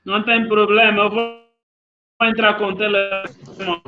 Não tem problema, eu vou entrar com o telefone.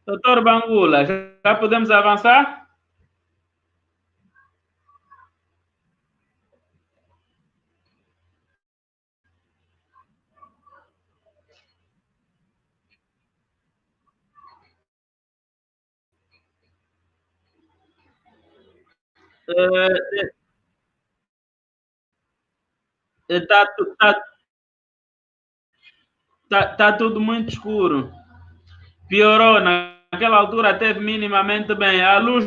Doutor Bangula, já podemos avançar? Está tá tudo muito escuro. Piorou, naquela altura teve minimamente bem. A luz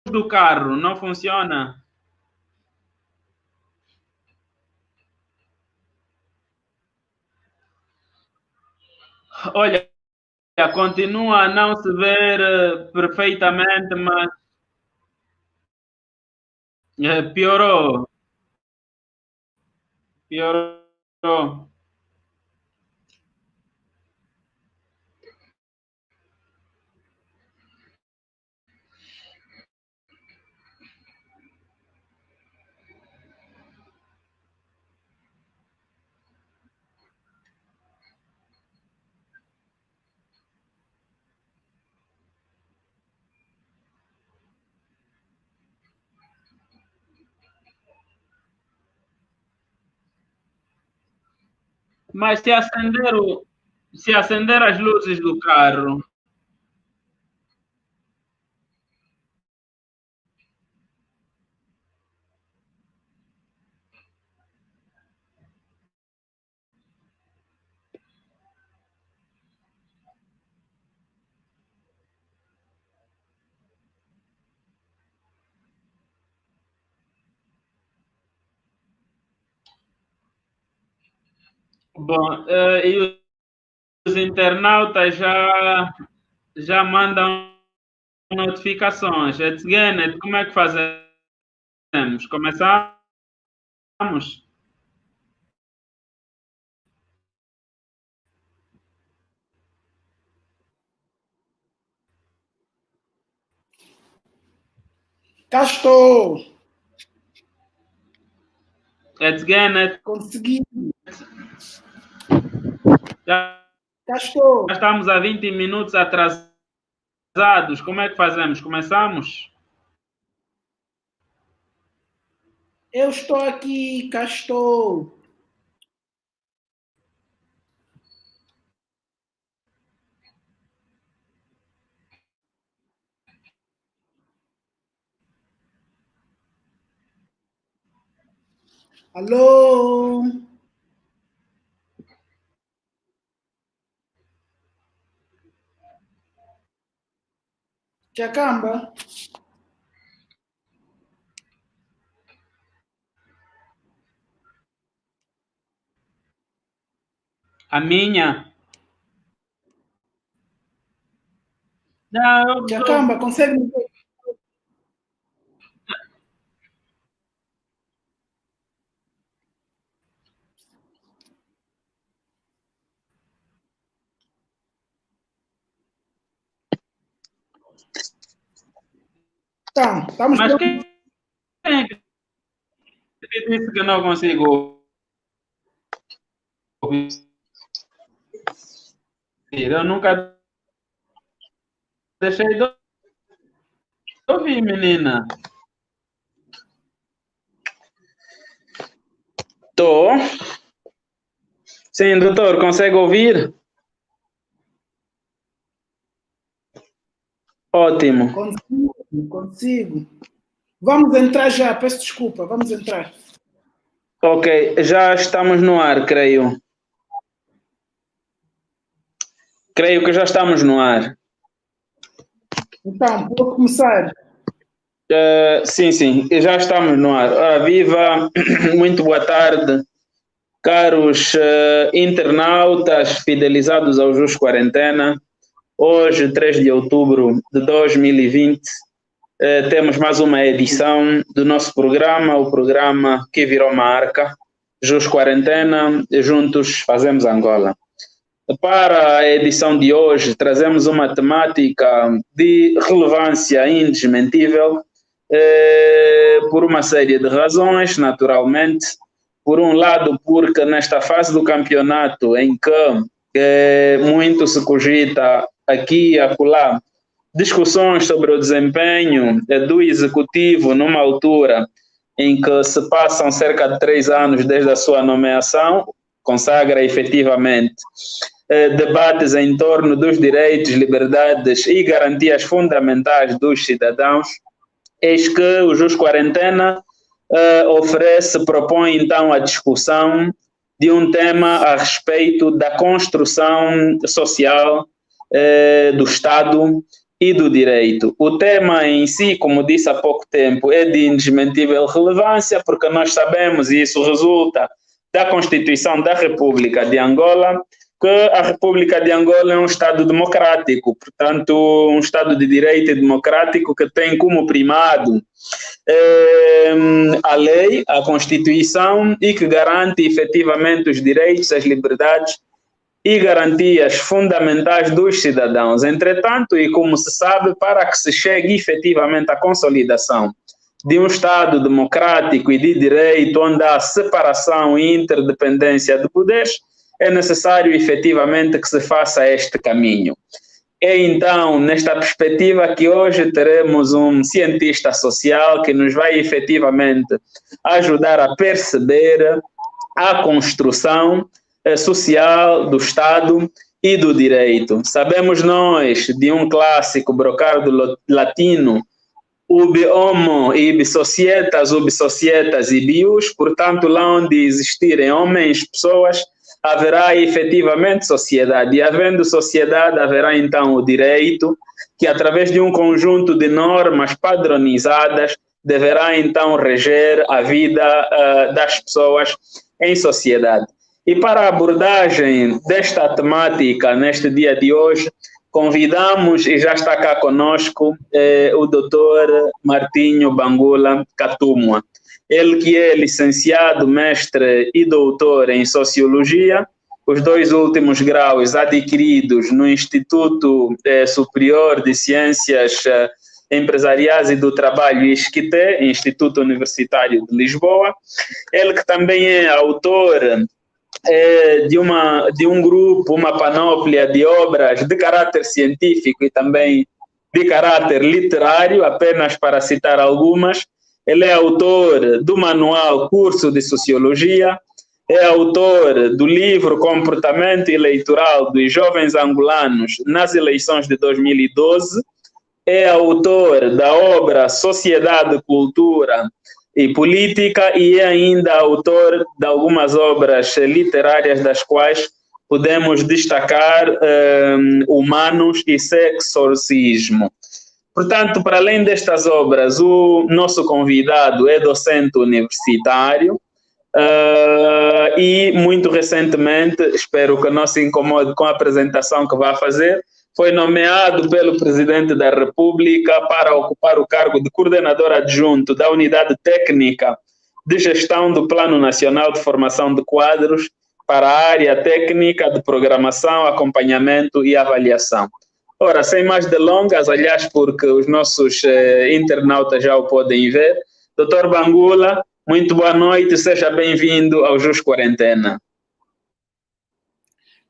do carro não funciona. Olha, continua a não se ver perfeitamente, mas piorou. Piorou. Mas se acender as luzes do carro, bom, e os internautas já mandam notificações. Etgene, como é que fazemos? Começamos? Cá estou. Etgene, Consegui. já Cá estou. estamos a 20 minutos atrasados. Como é que fazemos? Começamos? Eu estou aqui, cá estou. Alô? Chacamba? A minha? Não, Chacamba, consegue me ver? Tá, estamos mas prontos. quem é que disse que não consigo ouvir? Eu nunca deixei de ouvir, menina. Tô. Sim, doutor, consegue ouvir? Ótimo. Consigo. Vamos entrar já, peço desculpa, vamos entrar. Ok, já estamos no ar, creio. Creio que já estamos no ar. Então, posso começar? Sim, já estamos no ar. Ora, viva, muito boa tarde, caros internautas fidelizados ao Jus Quarentena. Hoje, 3 de outubro de 2020, temos mais uma edição do nosso programa, o programa que virou marca, Jus Quarentena, juntos fazemos Angola. Para a edição de hoje, trazemos uma temática de relevância indesmentível, por uma série de razões, naturalmente. Por um lado, porque nesta fase do campeonato em que muito se cogita aqui e acolá discussões sobre o desempenho do executivo numa altura em que se passam cerca de 3 anos desde a sua nomeação, consagra efetivamente debates em torno dos direitos, liberdades e garantias fundamentais dos cidadãos. Eis que o Jus Quarentena propõe então a discussão de um tema a respeito da construção social do Estado e do direito. O tema em si, como disse há pouco tempo, é de indesmentível relevância, porque nós sabemos, e isso resulta da Constituição da República de Angola, que a República de Angola é um Estado democrático, portanto, um Estado de direito democrático que tem como primado a lei, a Constituição, e que garante efetivamente os direitos, as liberdades e garantias fundamentais dos cidadãos. Entretanto, e como se sabe, para que se chegue efetivamente à consolidação de um Estado democrático e de direito, onde há separação e interdependência de poderes, é necessário efetivamente que se faça este caminho. É então nesta perspectiva que hoje teremos um cientista social que nos vai efetivamente ajudar a perceber a construção social do Estado e do direito. Sabemos nós de um clássico brocardo latino, ubi homo ibi societas ibi ius, portanto, lá onde existirem homens, pessoas, haverá efetivamente sociedade. E havendo sociedade, haverá então o direito, que através de um conjunto de normas padronizadas, deverá então reger a vida das pessoas em sociedade. E para a abordagem desta temática neste dia de hoje, convidamos, e já está cá conosco, o Dr. Martinho Bangula Katumwa. Ele que é licenciado, mestre e doutor em Sociologia, os 2 últimos graus adquiridos no Instituto Superior de Ciências Empresariais e do Trabalho, ISCTE, Instituto Universitário de Lisboa. Ele que também é autor de um grupo, uma panóplia de obras de caráter científico e também de caráter literário, apenas para citar algumas. Ele é autor do manual Curso de Sociologia, é autor do livro Comportamento Eleitoral dos Jovens Angolanos nas eleições de 2012, é autor da obra Sociedade, Cultura e Política e é ainda autor de algumas obras literárias, das quais podemos destacar Humanos e Sexorcismo. Portanto, para além destas obras, o nosso convidado é docente universitário e, muito recentemente, espero que não se incomode com a apresentação que vai fazer, foi nomeado pelo Presidente da República para ocupar o cargo de coordenador adjunto da Unidade Técnica de Gestão do Plano Nacional de Formação de Quadros para a área técnica de programação, acompanhamento e avaliação. Ora, sem mais delongas, aliás, porque os nossos internautas já o podem ver, Dr. Bangula, muito boa noite, seja bem-vindo ao Jus Quarentena.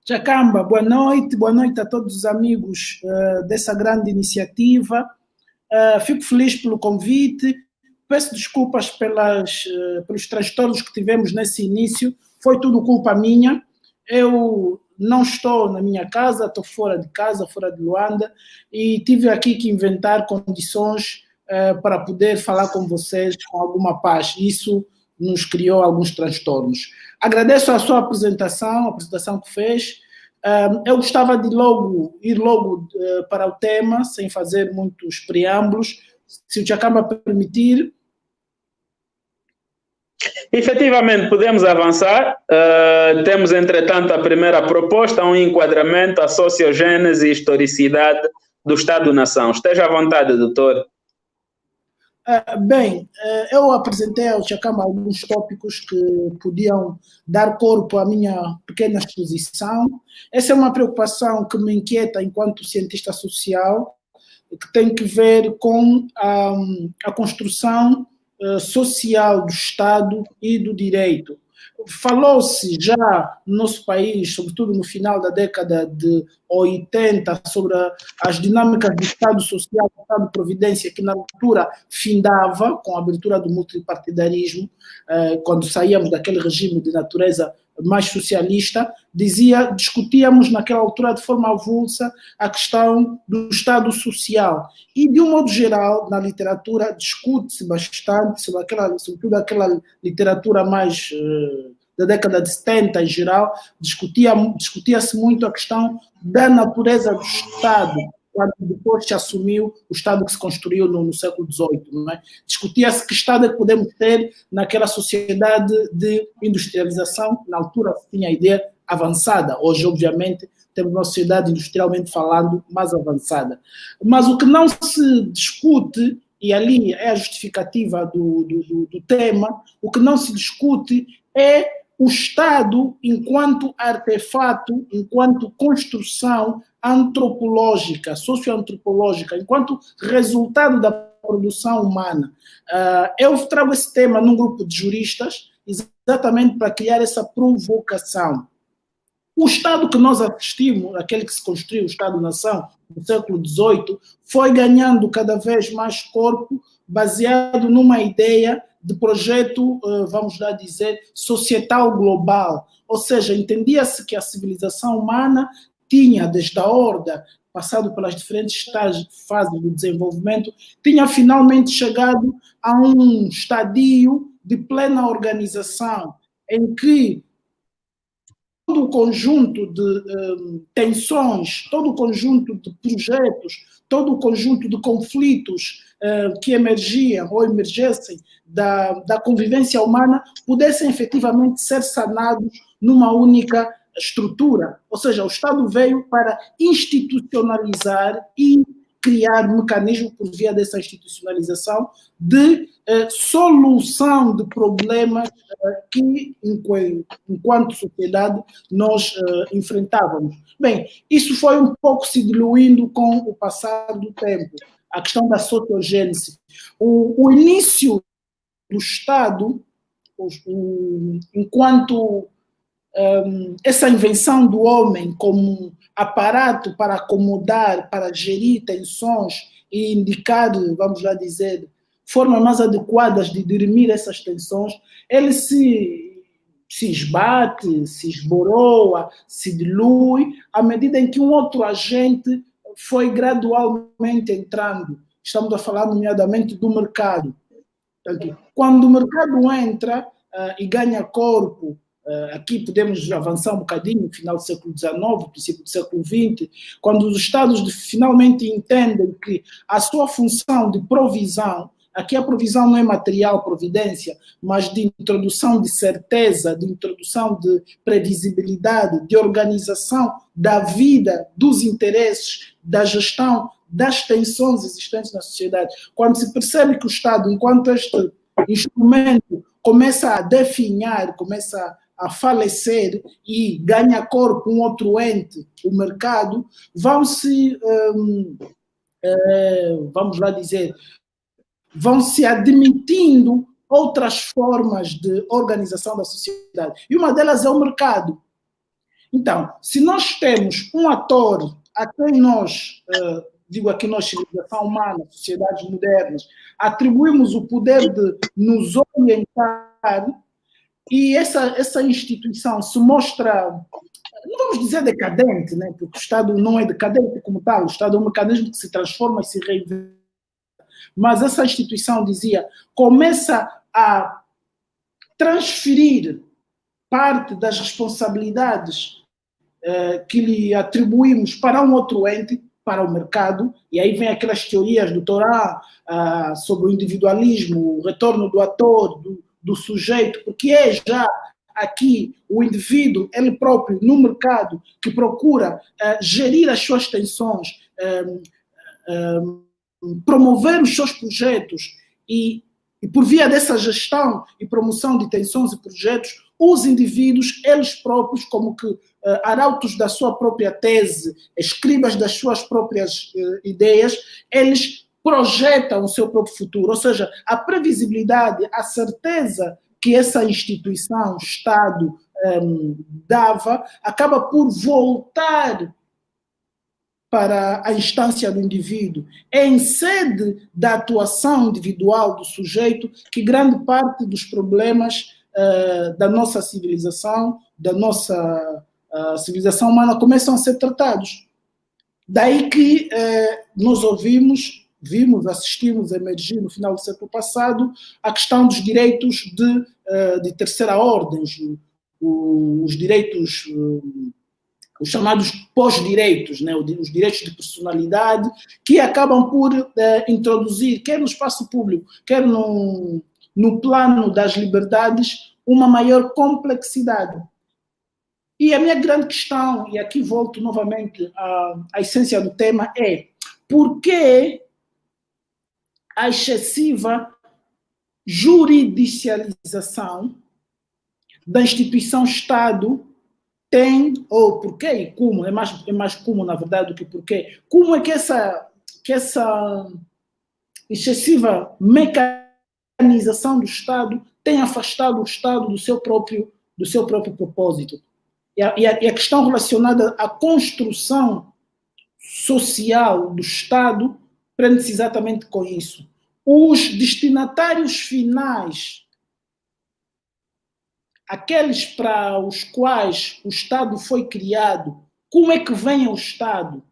Chacamba, boa noite a todos os amigos dessa grande iniciativa. Fico feliz pelo convite, peço desculpas pelos transtornos que tivemos nesse início, foi tudo culpa minha. Eu não estou na minha casa, estou fora de casa, fora de Luanda, e tive aqui que inventar condições para poder falar com vocês com alguma paz. Isso nos criou alguns transtornos. Agradeço a sua apresentação que fez. Eu gostava de ir logo para o tema, sem fazer muitos preâmbulos, se o Chakamba permitir. Efetivamente, podemos avançar. Temos, entretanto, a primeira proposta, um enquadramento, a sociogênese e historicidade do Estado-nação. Esteja à vontade, doutor. Bem, eu apresentei ao Chakamba alguns tópicos que podiam dar corpo à minha pequena exposição. Essa é uma preocupação que me inquieta enquanto cientista social, que tem que ver com a construção social do Estado e do direito. Falou-se já no nosso país, sobretudo no final da década de 80, sobre as dinâmicas do Estado Social, do Estado de Providência, que na altura findava com a abertura do multipartidarismo, quando saíamos daquele regime de natureza mais socialista, discutíamos naquela altura de forma avulsa a questão do Estado Social. E, de um modo geral, na literatura, discute-se bastante, sobretudo aquela literatura mais da década de 70 em geral, discutia-se muito a questão da natureza do Estado, quando depois se assumiu o Estado que se construiu no século XVIII. Não é? Discutia-se que Estado é que podemos ter naquela sociedade de industrialização, na altura se tinha a ideia avançada. Hoje, obviamente, temos uma sociedade industrialmente falando mais avançada. Mas o que não se discute, e ali é a justificativa do tema, o que não se discute é o Estado enquanto artefato, enquanto construção antropológica, socioantropológica, enquanto resultado da produção humana. Eu trago esse tema num grupo de juristas exatamente para criar essa provocação. O Estado que nós assistimos, aquele que se construiu, o Estado-nação, no século XVIII, foi ganhando cada vez mais corpo, baseado numa ideia de projeto, vamos lá dizer, societal global. Ou seja, entendia-se que a civilização humana tinha, desde a horda, passado pelas diferentes fases do desenvolvimento, tinha finalmente chegado a um estadio de plena organização, em que todo o conjunto de tensões, todo o conjunto de projetos, todo o conjunto de conflitos que emergiam ou emergessem da convivência humana pudessem efetivamente ser sanados numa única estrutura. Ou seja, o Estado veio para institucionalizar e criar mecanismos por via dessa institucionalização de solução de problemas que, enquanto sociedade, nós enfrentávamos. Bem, isso foi um pouco se diluindo com o passar do tempo. A questão da sociogênese. O início do Estado, enquanto essa invenção do homem como aparato para acomodar, para gerir tensões e indicar, vamos lá dizer, formas mais adequadas de dirimir essas tensões, ele se esbate, se esboroa, se dilui, à medida em que um outro agente foi gradualmente entrando. Estamos a falar, nomeadamente, do mercado. Portanto, quando o mercado entra e ganha corpo, aqui podemos avançar um bocadinho, no final do século XIX, princípio do século XX, quando os Estados finalmente entendem que a sua função de provisão, aqui a provisão não é material, providência, mas de introdução de certeza, de introdução de previsibilidade, de organização da vida, dos interesses, da gestão, das tensões existentes na sociedade. Quando se percebe que o Estado, enquanto este instrumento começa a definhar, começa a falecer e ganha corpo um outro ente, o mercado, vão-se, vamos lá dizer, vão-se admitindo outras formas de organização da sociedade. E uma delas é o mercado. Então, se nós temos um ator a quem nós, digo aqui nós, civilização humana, sociedades modernas, atribuímos o poder de nos orientar, e essa instituição se mostra, não vamos dizer decadente, né? Porque o Estado não é decadente como tal, o Estado é um mecanismo que se transforma e se reinventa. Mas essa instituição, dizia, começa a transferir parte das responsabilidades que lhe atribuímos para um outro ente, para o mercado, e aí vem aquelas teorias do Torá sobre o individualismo, o retorno do ator, do sujeito, porque é já aqui o indivíduo, ele próprio, no mercado, que procura gerir as suas tensões, promover os seus projetos e por via dessa gestão e promoção de tensões e projetos, os indivíduos, eles próprios, como que arautos da sua própria tese, escribas das suas próprias ideias, eles projetam o seu próprio futuro, ou seja, a previsibilidade, a certeza que essa instituição, Estado, dava, acaba por voltar para a instância do indivíduo. É em sede da atuação individual do sujeito que grande parte dos problemas da nossa civilização, da nossa civilização humana, começam a ser tratados. Daí que nós vimos, assistimos a emergir no final do século passado a questão dos direitos de terceira ordem, os direitos, os chamados pós-direitos, né? Os direitos de personalidade, que acabam por introduzir, quer no espaço público, quer no plano das liberdades, uma maior complexidade. E a minha grande questão, e aqui volto novamente à essência do tema, é por que a excessiva juridicialização da instituição Estado tem, ou porquê e como, é mais como, na verdade, do que porquê. Como é que essa excessiva mecanização do Estado tem afastado o Estado do seu próprio propósito? E a questão relacionada à construção social do Estado prende-se exatamente com isso. Os destinatários finais, aqueles para os quais o Estado foi criado, como é que vem o Estado?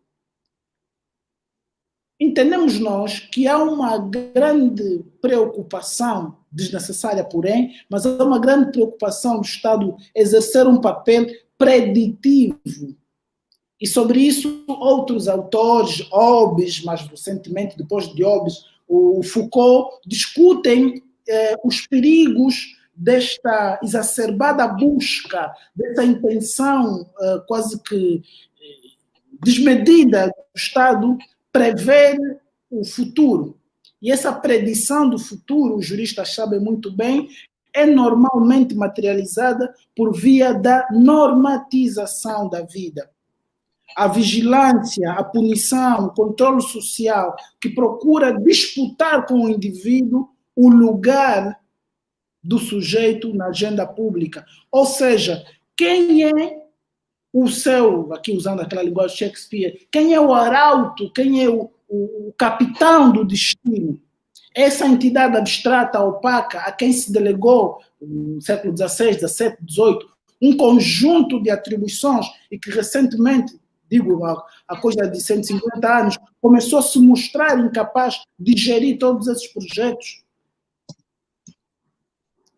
Entendemos nós que há uma grande preocupação, desnecessária porém, mas há uma grande preocupação do Estado exercer um papel preditivo. E sobre isso outros autores, Hobbes, mais recentemente, depois de Hobbes, o Foucault, discutem os perigos desta exacerbada busca, dessa intenção quase que desmedida do Estado prever o futuro. E essa predição do futuro, os juristas sabem muito bem, é normalmente materializada por via da normatização da vida. A vigilância, a punição, o controle social, que procura disputar com o indivíduo o lugar do sujeito na agenda pública. Ou seja, quem é o seu, aqui usando aquela linguagem de Shakespeare, quem é o arauto, quem é o capitão do destino? Essa entidade abstrata, opaca, a quem se delegou, no século XVI, XVII, XVIII, um conjunto de atribuições e que recentemente, digo, há coisa de 150 anos, começou a se mostrar incapaz de gerir todos esses projetos.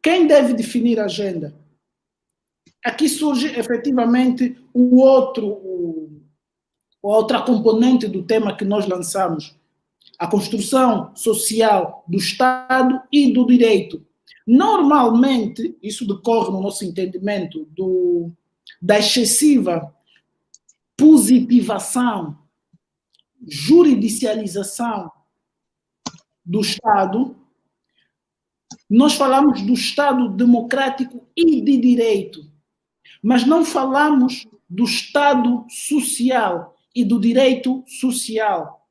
Quem deve definir a agenda? Aqui surge efetivamente outra componente do tema que nós lançamos, a construção social do Estado e do direito. Normalmente, isso decorre no nosso entendimento da excessiva positivação, juridicialização do Estado. Nós falamos do Estado democrático e de direito, mas não falamos do Estado social e do direito social.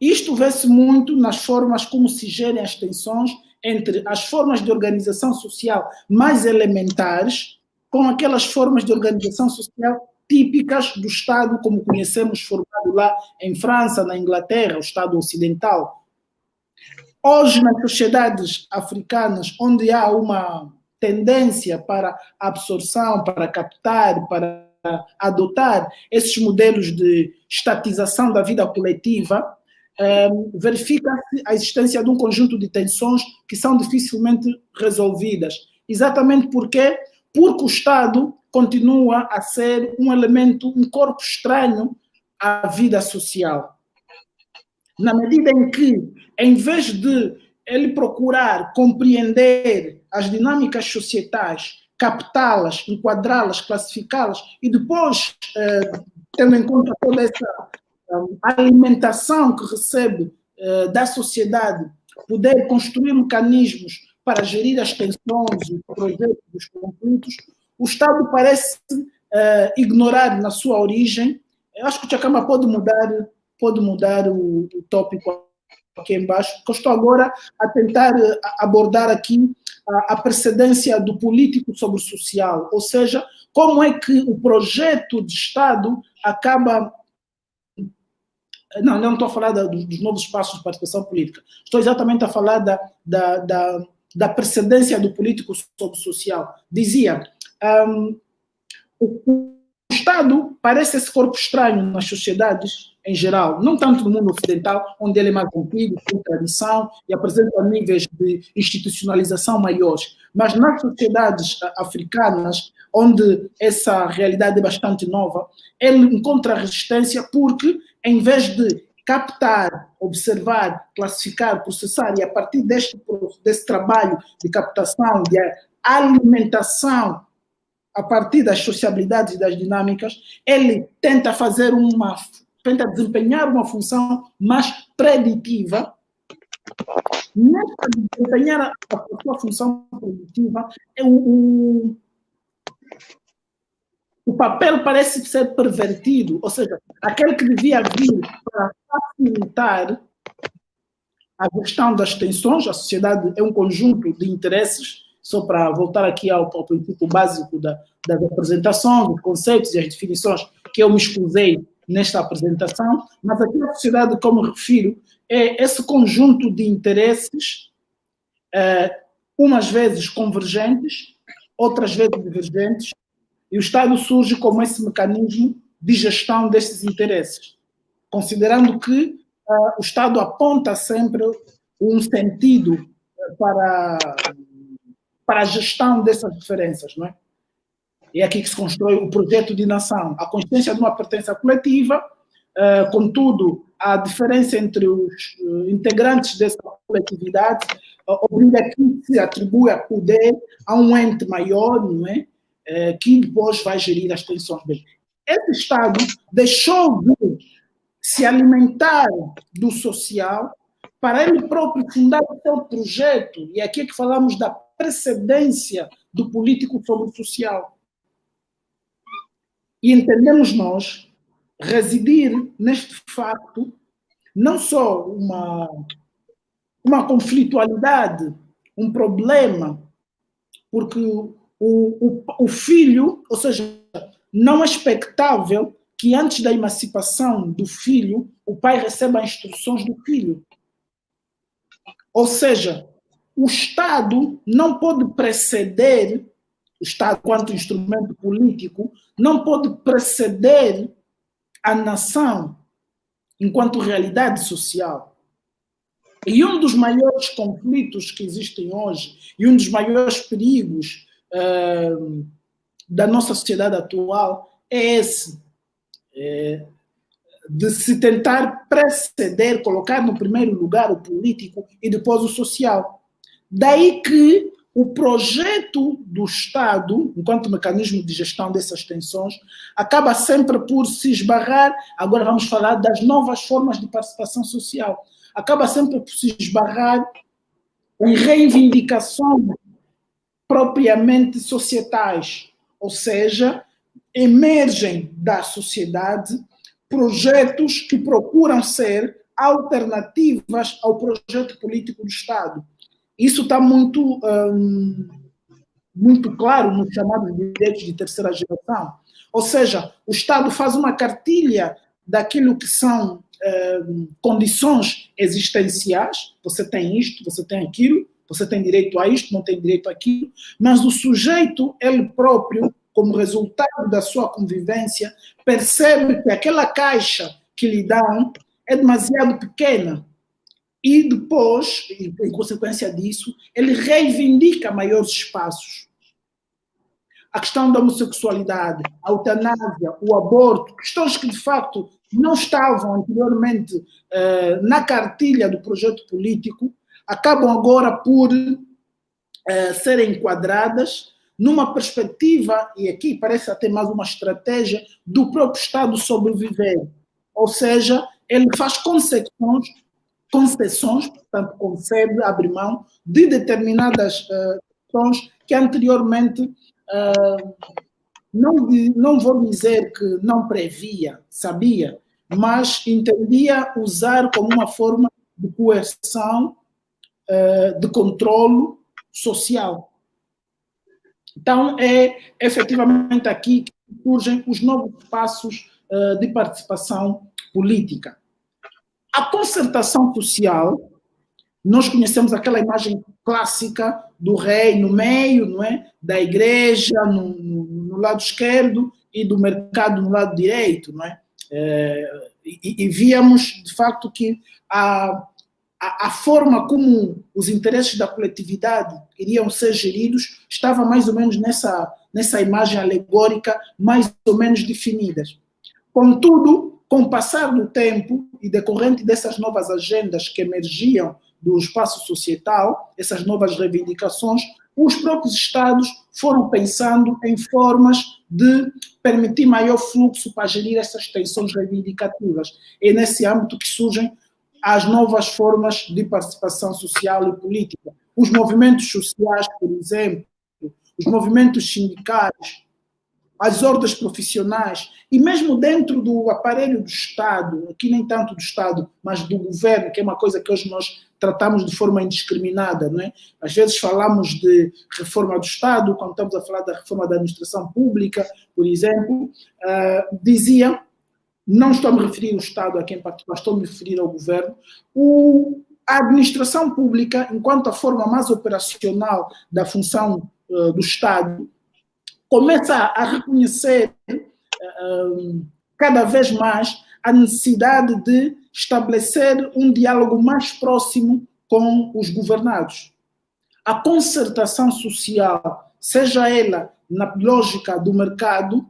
Isto vê-se muito nas formas como se gerem as tensões entre as formas de organização social mais elementares com aquelas formas de organização social típicas do Estado, como conhecemos, formado lá em França, na Inglaterra, o Estado ocidental. Hoje, nas sociedades africanas, onde há uma tendência para absorção, para captar, para adotar esses modelos de estatização da vida coletiva, verifica-se a existência de um conjunto de tensões que são dificilmente resolvidas. Exatamente porque o Estado continua a ser um elemento, um corpo estranho à vida social. Na medida em que, em vez de ele procurar compreender as dinâmicas societais, captá-las, enquadrá-las, classificá-las e depois, tendo em conta toda essa alimentação que recebe da sociedade, poder construir mecanismos para gerir as tensões, os projetos, os conflitos, o Estado parece ignorar na sua origem. Eu acho que o Chakama pode mudar o tópico aqui embaixo, porque eu estou agora a tentar abordar aqui a precedência do político sobre o social, ou seja, como é que o projeto de Estado acaba... Não estou a falar dos novos espaços de participação política, estou exatamente a falar da precedência do político sobre o social. Dizia, o Estado parece esse corpo estranho nas sociedades em geral, não tanto no mundo ocidental, onde ele é mais antigo, com tradição e apresenta níveis de institucionalização maiores, mas nas sociedades africanas, onde essa realidade é bastante nova, ele encontra resistência porque, em vez de captar, observar, classificar, processar, e a partir desse trabalho de captação, de alimentação, a partir das sociabilidades e das dinâmicas, ele tenta desempenhar uma função mais preditiva. Nessa de desempenhar a sua função preditiva, o papel parece ser pervertido, ou seja, aquele que devia vir para facilitar a gestão das tensões. A sociedade é um conjunto de interesses, só para voltar aqui ao princípio básico da apresentação, dos conceitos e as definições que eu me escusei nesta apresentação, mas aqui a sociedade, como me refiro, é esse conjunto de interesses, umas vezes convergentes, outras vezes divergentes, e o Estado surge como esse mecanismo de gestão desses interesses, considerando que o Estado aponta sempre um sentido para a gestão dessas diferenças, não é? É aqui que se constrói o projeto de nação, a consciência de uma pertença coletiva, contudo, a diferença entre os integrantes dessa coletividade obriga que se atribua poder a um ente maior, não é? Que depois vai gerir as tensões. Bem, esse Estado deixou de se alimentar do social para ele próprio fundar o seu projeto, e aqui é que falamos da precedência do político sobre o social. E entendemos nós residir neste facto não só uma conflitualidade, um problema, porque o filho, ou seja, não é expectável que antes da emancipação do filho, o pai receba instruções do filho. Ou seja, o Estado não pode preceder, o Estado, quanto instrumento político, não pode preceder a nação enquanto realidade social. E um dos maiores conflitos que existem hoje, e um dos maiores perigos da nossa sociedade atual, é esse, de se tentar preceder, colocar no primeiro lugar o político e depois o social. Daí que o projeto do Estado, enquanto mecanismo de gestão dessas tensões, acaba sempre por se esbarrar, agora vamos falar das novas formas de participação social, acaba sempre por se esbarrar em reivindicações propriamente societais, ou seja, emergem da sociedade projetos que procuram ser alternativas ao projeto político do Estado. Isso está muito claro nos chamados direitos de terceira geração. Ou seja, o Estado faz uma cartilha daquilo que são condições existenciais. Você tem isto, você tem aquilo, você tem direito a isto, não tem direito àquilo, mas o sujeito, ele próprio, como resultado da sua convivência, percebe que aquela caixa que lhe dão é demasiado pequena. E depois, em consequência disso, ele reivindica maiores espaços. a questão da homossexualidade, a eutanásia, o aborto, questões que de facto não estavam anteriormente na cartilha do projeto político, acabam agora por serem enquadradas numa perspectiva, e aqui parece até mais uma estratégia, do próprio Estado sobreviver. Ou seja, ele faz concessões, portanto, concede, abre mão de determinadas questões que anteriormente não vou dizer que não previa, sabia, mas entendia usar como uma forma de coerção, de controlo social. Então, é efetivamente aqui que surgem os novos passos de participação política. A concertação social, nós conhecemos aquela imagem clássica do rei no meio, não é? Da igreja no lado esquerdo e do mercado no lado direito, não é? E víamos, de facto, que a forma como os interesses da coletividade iriam ser geridos estava mais ou menos nessa imagem alegórica, mais ou menos definidas. Contudo, com o passar do tempo e decorrente dessas novas agendas que emergiam do espaço societal, essas novas reivindicações, os próprios Estados foram pensando em formas de permitir maior fluxo para gerir essas tensões reivindicativas. É nesse âmbito que surgem as novas formas de participação social e política. Os movimentos sociais, por exemplo, os movimentos sindicais, as ordens profissionais, e mesmo dentro do aparelho do Estado, aqui nem tanto do Estado, mas do governo, que é uma coisa que hoje nós tratamos de forma indiscriminada, não é? Às vezes falamos de reforma do Estado, quando estamos a falar da reforma da administração pública, por exemplo, dizia, não estou a me referir ao Estado aqui em particular, estou a me referir ao governo, a administração pública, enquanto a forma mais operacional da função do Estado, começa a reconhecer cada vez mais a necessidade de estabelecer um diálogo mais próximo com os governados. A concertação social, seja ela na lógica do mercado,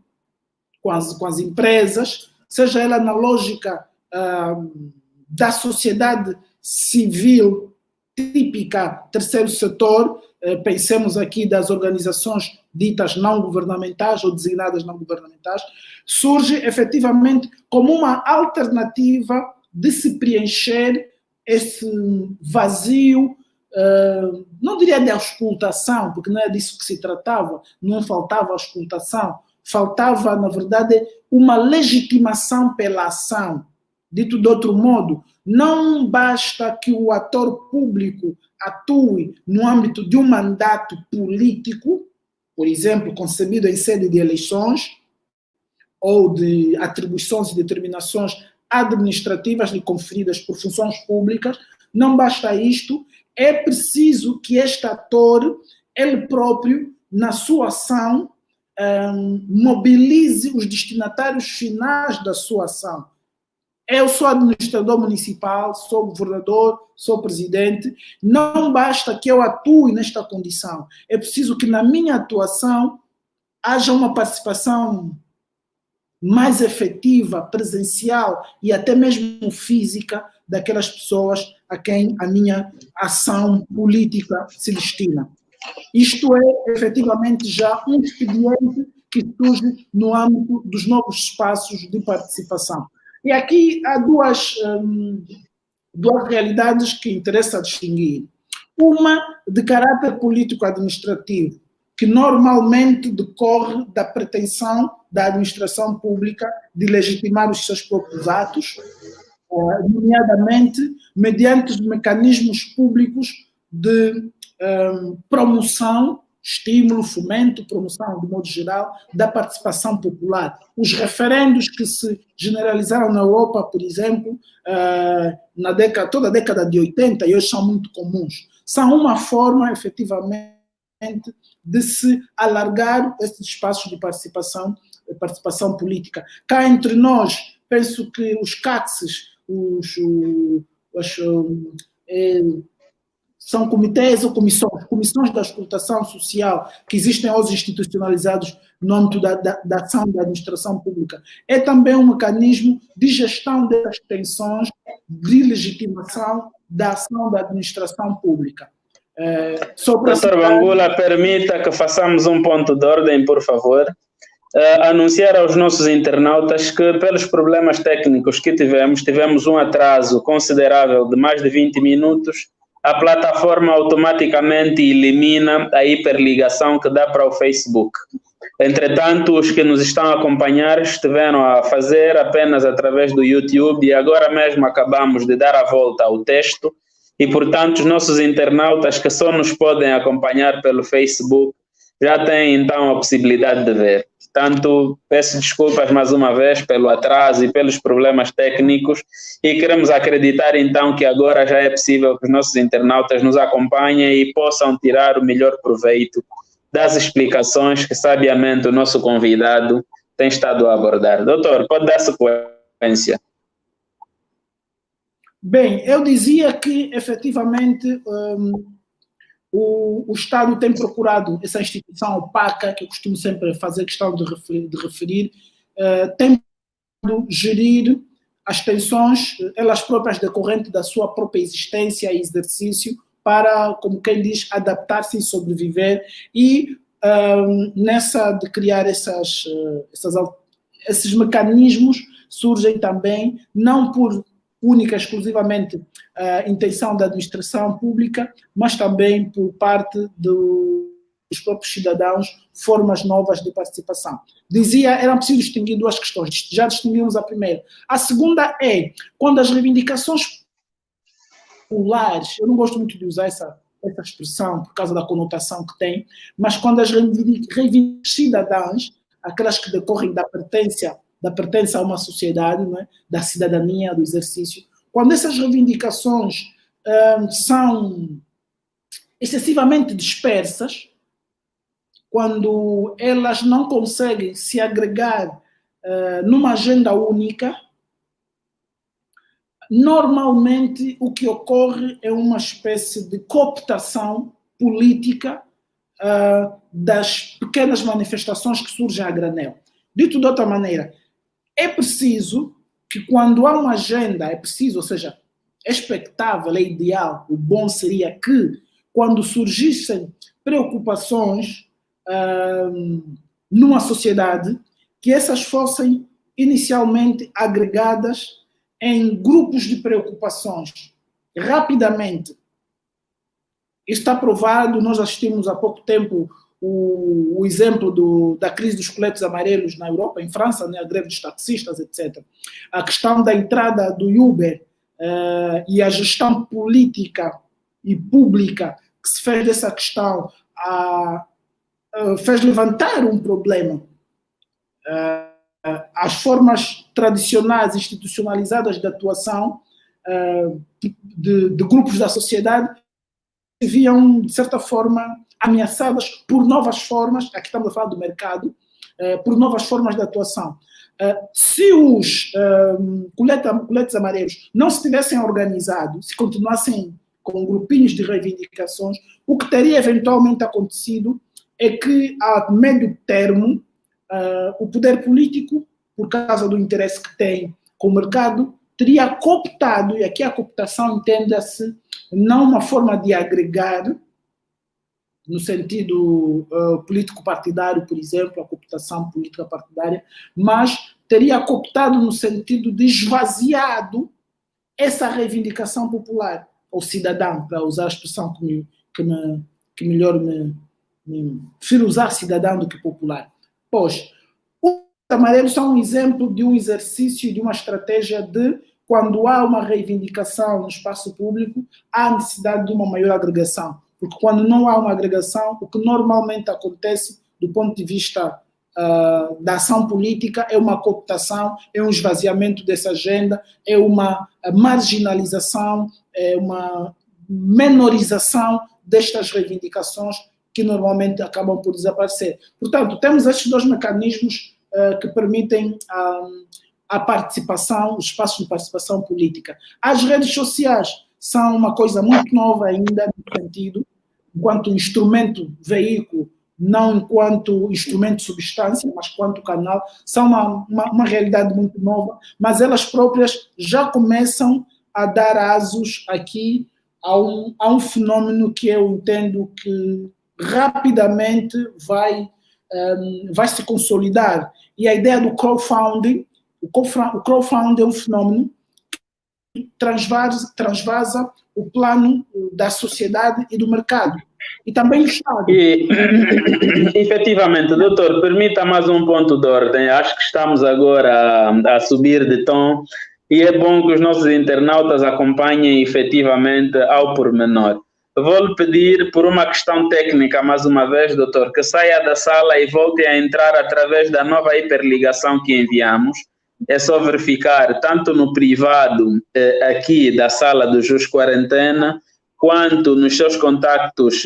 com as empresas, seja ela na lógica da sociedade civil típica, terceiro setor, pensemos aqui das organizações ditas não governamentais ou designadas não governamentais, surge efetivamente como uma alternativa de se preencher esse vazio, não diria de auscultação, porque não é disso que se tratava, não faltava auscultação, faltava, na verdade, uma legitimação pela ação. Dito de outro modo, não basta que o ator público atue no âmbito de um mandato político, por exemplo, concebido em sede de eleições, ou de atribuições e determinações administrativas lhe conferidas por funções públicas. Não basta isto, é preciso que este ator, ele próprio, na sua ação, mobilize os destinatários finais da sua ação. Eu sou administrador municipal, sou governador, sou presidente. Não basta que eu atue nesta condição. É preciso que na minha atuação haja uma participação mais efetiva, presencial e até mesmo física daquelas pessoas a quem a minha ação política se destina. Isto é, efetivamente, já um expediente que surge no âmbito dos novos espaços de participação. E aqui há duas realidades que interessa distinguir. Uma de caráter político-administrativo, que normalmente decorre da pretensão da administração pública de legitimar os seus próprios atos, nomeadamente mediante os mecanismos públicos de promoção, estímulo, fomento, promoção, de modo geral, da participação popular. Os referendos que se generalizaram na Europa, por exemplo, toda a década de 80, e hoje são muito comuns, são uma forma, efetivamente, de se alargar esses espaços de participação política. Cá entre nós, penso que os CACs, são comitês ou comissões da escutação social que existem hoje institucionalizados no âmbito da ação da administração pública. É também um mecanismo de gestão das tensões, de legitimação da ação da administração pública. Doutor Bangula, permita que façamos um ponto de ordem, por favor. Anunciar aos nossos internautas que, pelos problemas técnicos que tivemos um atraso considerável de mais de 20 minutos. A plataforma automaticamente elimina a hiperligação que dá para o Facebook. Entretanto, os que nos estão a acompanhar estiveram a fazer apenas através do YouTube e agora mesmo acabamos de dar a volta ao texto e, portanto, os nossos internautas que só nos podem acompanhar pelo Facebook já têm então a possibilidade de ver. Portanto, peço desculpas mais uma vez pelo atraso e pelos problemas técnicos e queremos acreditar então que agora já é possível que os nossos internautas nos acompanhem e possam tirar o melhor proveito das explicações que sabiamente o nosso convidado tem estado a abordar. Doutor, pode dar sequência. Bem, eu dizia que efetivamente o Estado tem procurado, essa instituição opaca, que eu costumo sempre fazer questão de referir, tem procurado gerir as tensões, elas próprias decorrentes da sua própria existência e exercício, para, como quem diz, adaptar-se e sobreviver, e nessa de criar esses mecanismos surgem também, não por única, exclusivamente a intenção da administração pública, mas também por parte dos próprios cidadãos, formas novas de participação. Dizia, era preciso distinguir duas questões, já distinguimos a primeira. A segunda é, quando as reivindicações populares, eu não gosto muito de usar essa expressão por causa da conotação que tem, mas quando as reivindicações cidadãs, aquelas que decorrem da pertença a uma sociedade, não é? Da cidadania, do exercício, quando essas reivindicações são excessivamente dispersas, quando elas não conseguem se agregar numa agenda única, normalmente o que ocorre é uma espécie de cooptação política das pequenas manifestações que surgem a granel. Dito de outra maneira, é preciso que quando há uma agenda, ou seja, é expectável, é ideal, o bom seria que quando surgissem preocupações numa sociedade, que essas fossem inicialmente agregadas em grupos de preocupações, rapidamente. Isso está provado, nós assistimos há pouco tempo o exemplo da crise dos coletes amarelos na Europa, em França, né, a greve dos taxistas, etc. A questão da entrada do Uber e a gestão política e pública que se fez dessa questão fez levantar um problema. As formas tradicionais, institucionalizadas de atuação de grupos da sociedade se viam, de certa forma, ameaçadas por novas formas, aqui estamos a falar do mercado, por novas formas de atuação. Se os coletes amarelos não se tivessem organizado, se continuassem com grupinhos de reivindicações, o que teria eventualmente acontecido é que, a médio termo, o poder político, por causa do interesse que tem com o mercado, teria cooptado, e aqui a cooptação entenda-se não uma forma de agregar, no sentido político-partidário, por exemplo, a cooptação política partidária, mas teria cooptado no sentido de esvaziado essa reivindicação popular, ou cidadã, para usar a expressão que melhor me prefiro usar cidadão do que popular. Pois, os amarelos são um exemplo de um exercício, de uma estratégia de, quando há uma reivindicação no espaço público, há necessidade de uma maior agregação. Porque quando não há uma agregação, o que normalmente acontece do ponto de vista da ação política é uma cooptação, é um esvaziamento dessa agenda, é uma marginalização, é uma menorização destas reivindicações que normalmente acabam por desaparecer. Portanto, temos estes dois mecanismos que permitem a participação, os espaços de participação política. As redes sociais são uma coisa muito nova ainda no sentido, enquanto instrumento, veículo, não enquanto instrumento de substância, mas quanto canal, são uma realidade muito nova, mas elas próprias já começam a dar asos aqui a um fenômeno que eu entendo que rapidamente vai se consolidar. E a ideia do crowdfunding, o crowdfunding é um fenômeno que transvasa o plano da sociedade e do mercado. E também o Estado. E, efetivamente, doutor, permita mais um ponto de ordem. Acho que estamos agora a subir de tom e é bom que os nossos internautas acompanhem efetivamente ao pormenor. Vou-lhe pedir, por uma questão técnica, mais uma vez, doutor, que saia da sala e volte a entrar através da nova hiperligação que enviamos. É só verificar, tanto no privado aqui da sala do Jus Quarentena, quanto nos seus contactos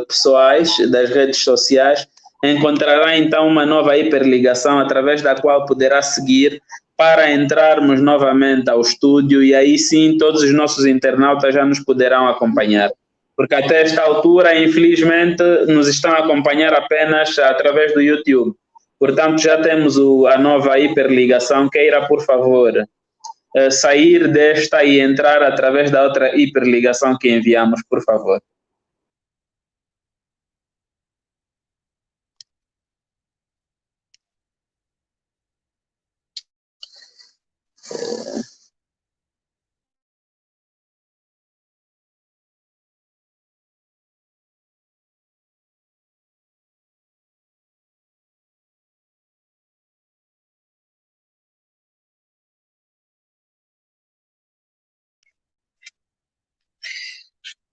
pessoais das redes sociais, encontrará então uma nova hiperligação através da qual poderá seguir para entrarmos novamente ao estúdio e aí sim todos os nossos internautas já nos poderão acompanhar. Porque até esta altura, infelizmente, nos estão a acompanhar apenas através do YouTube. Portanto, já temos a nova hiperligação. Queira, por favor, sair desta e entrar através da outra hiperligação que enviamos, por favor.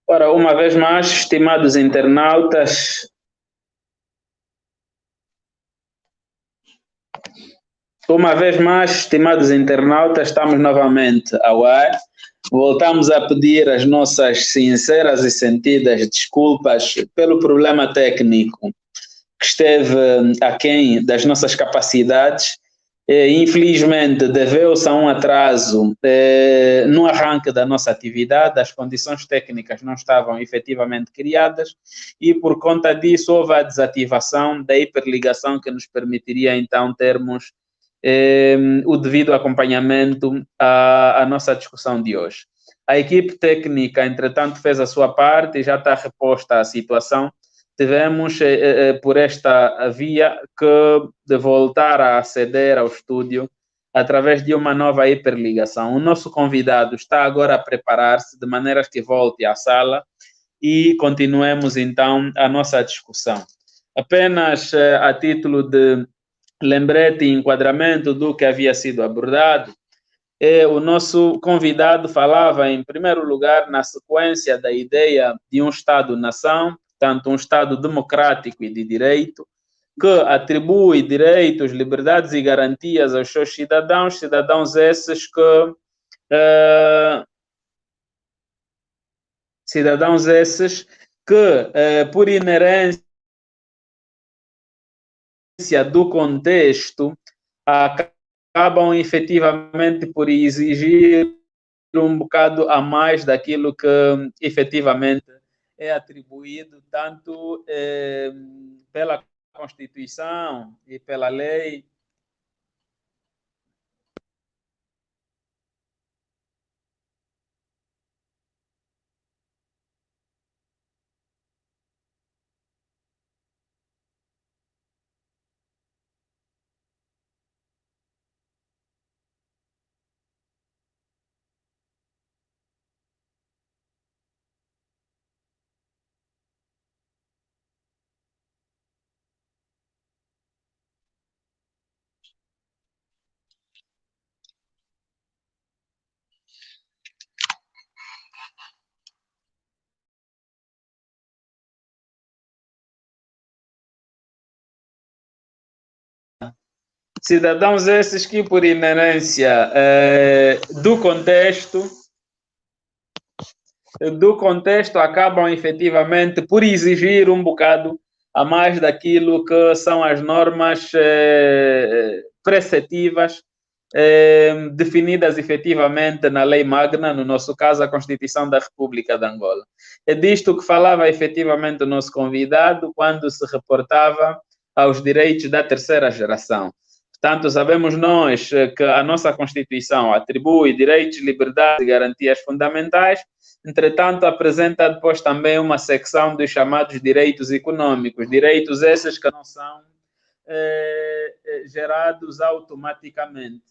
Ora, uma vez mais, estimados internautas, estamos novamente ao ar. Voltamos a pedir as nossas sinceras e sentidas desculpas pelo problema técnico que esteve aquém das nossas capacidades. Infelizmente, deveu-se a um atraso no arranque da nossa atividade, as condições técnicas não estavam efetivamente criadas e, por conta disso, houve a desativação da hiperligação que nos permitiria, então, termos o devido acompanhamento à nossa discussão de hoje. A equipe técnica, entretanto, fez a sua parte e já está reposta a situação. Tivemos, por esta via, que voltar a aceder ao estúdio através de uma nova hiperligação. O nosso convidado está agora a preparar-se de maneira que volte à sala e continuemos, então, a nossa discussão. Apenas a título de lembrete e enquadramento do que havia sido abordado, o nosso convidado falava, em primeiro lugar, na sequência da ideia de um Estado-nação, portanto, um Estado democrático e de direito, que atribui direitos, liberdades e garantias aos seus cidadãos, cidadãos esses que por inerência do contexto, acabam efetivamente por exigir um bocado a mais daquilo que efetivamente é atribuído tanto pela Constituição e pela lei. Cidadãos esses que, por inerência do contexto, acabam efetivamente por exigir um bocado a mais daquilo que são as normas preceptivas definidas efetivamente na Lei Magna, no nosso caso, a Constituição da República de Angola. É disto que falava efetivamente o nosso convidado quando se reportava aos direitos da terceira geração. Portanto, sabemos nós que a nossa Constituição atribui direitos, liberdades e garantias fundamentais, entretanto, apresenta depois também uma secção dos chamados direitos econômicos, direitos esses que não são gerados automaticamente.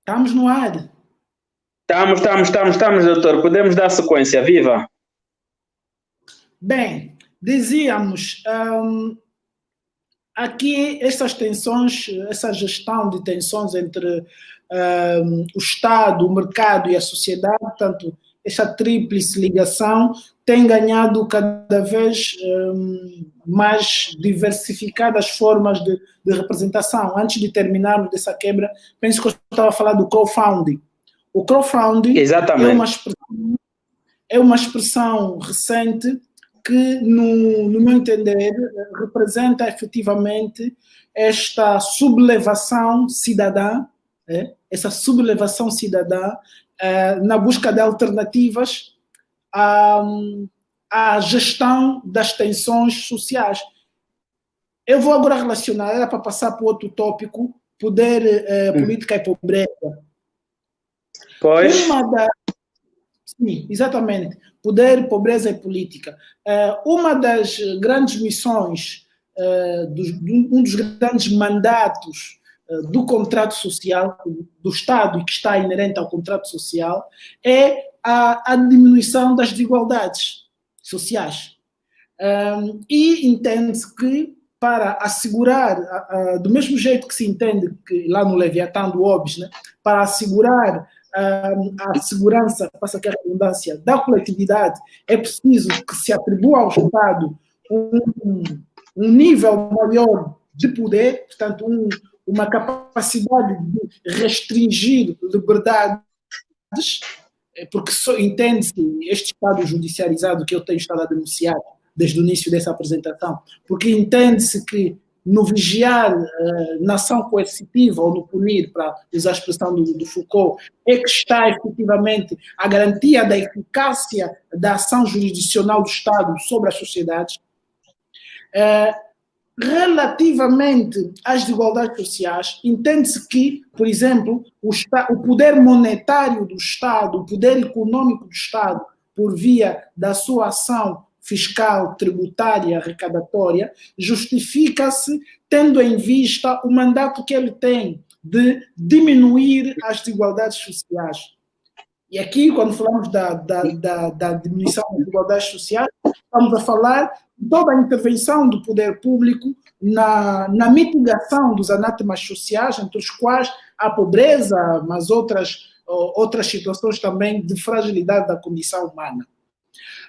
Estamos no ar. Estamos, doutor. Podemos dar sequência. Viva! Bem, dizíamos, aqui essas tensões, essa gestão de tensões entre o Estado, o mercado e a sociedade, portanto, essa tríplice ligação tem ganhado cada vez mais diversificadas formas de representação. Antes de terminarmos dessa quebra, penso que eu estava a falar do crowdfunding. O crowdfunding é uma expressão recente que, no meu entender, representa efetivamente esta sublevação cidadã, na busca de alternativas à gestão das tensões sociais. Eu vou agora relacionar, era para passar para outro tópico, poder, política e pobreza. Pois. Sim, exatamente. Poder, pobreza e política. Uma das grandes missões, um dos grandes mandatos do contrato social do Estado e que está inerente ao contrato social é a diminuição das desigualdades sociais. E entende-se que para assegurar, do mesmo jeito que se entende que lá no Leviatã do Hobbes, né, para assegurar a segurança, passa aqui a redundância, da coletividade, é preciso que se atribua ao Estado um nível maior de poder, portanto, uma capacidade de restringir liberdades, porque entende-se este Estado judicializado que eu tenho estado a denunciar desde o início dessa apresentação, porque entende-se que no vigiar na ação coercitiva ou no punir, para usar a expressão do Foucault, é que está efetivamente a garantia da eficácia da ação jurisdicional do Estado sobre as sociedades. Relativamente às desigualdades sociais, entende-se que, por exemplo, o poder monetário do Estado, o poder econômico do Estado, por via da sua ação fiscal, tributária, arrecadatória, justifica-se tendo em vista o mandato que ele tem de diminuir as desigualdades sociais. E aqui, quando falamos da diminuição das desigualdades sociais, estamos a falar de toda a intervenção do poder público na mitigação dos anátemas sociais, entre os quais a pobreza, mas outras situações também de fragilidade da condição humana.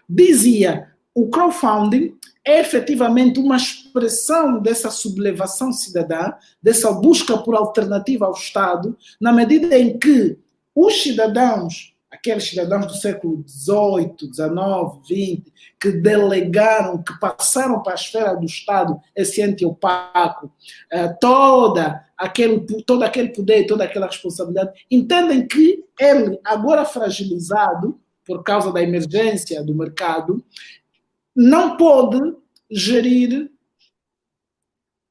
Dizia, o crowdfunding é efetivamente uma expressão dessa sublevação cidadã, dessa busca por alternativa ao Estado, na medida em que os cidadãos, aqueles cidadãos do século XVIII, XIX, XX, que delegaram, que passaram para a esfera do Estado esse ente opaco, todo aquele poder, toda aquela responsabilidade, entendem que ele, agora fragilizado por causa da emergência do mercado, não pode gerir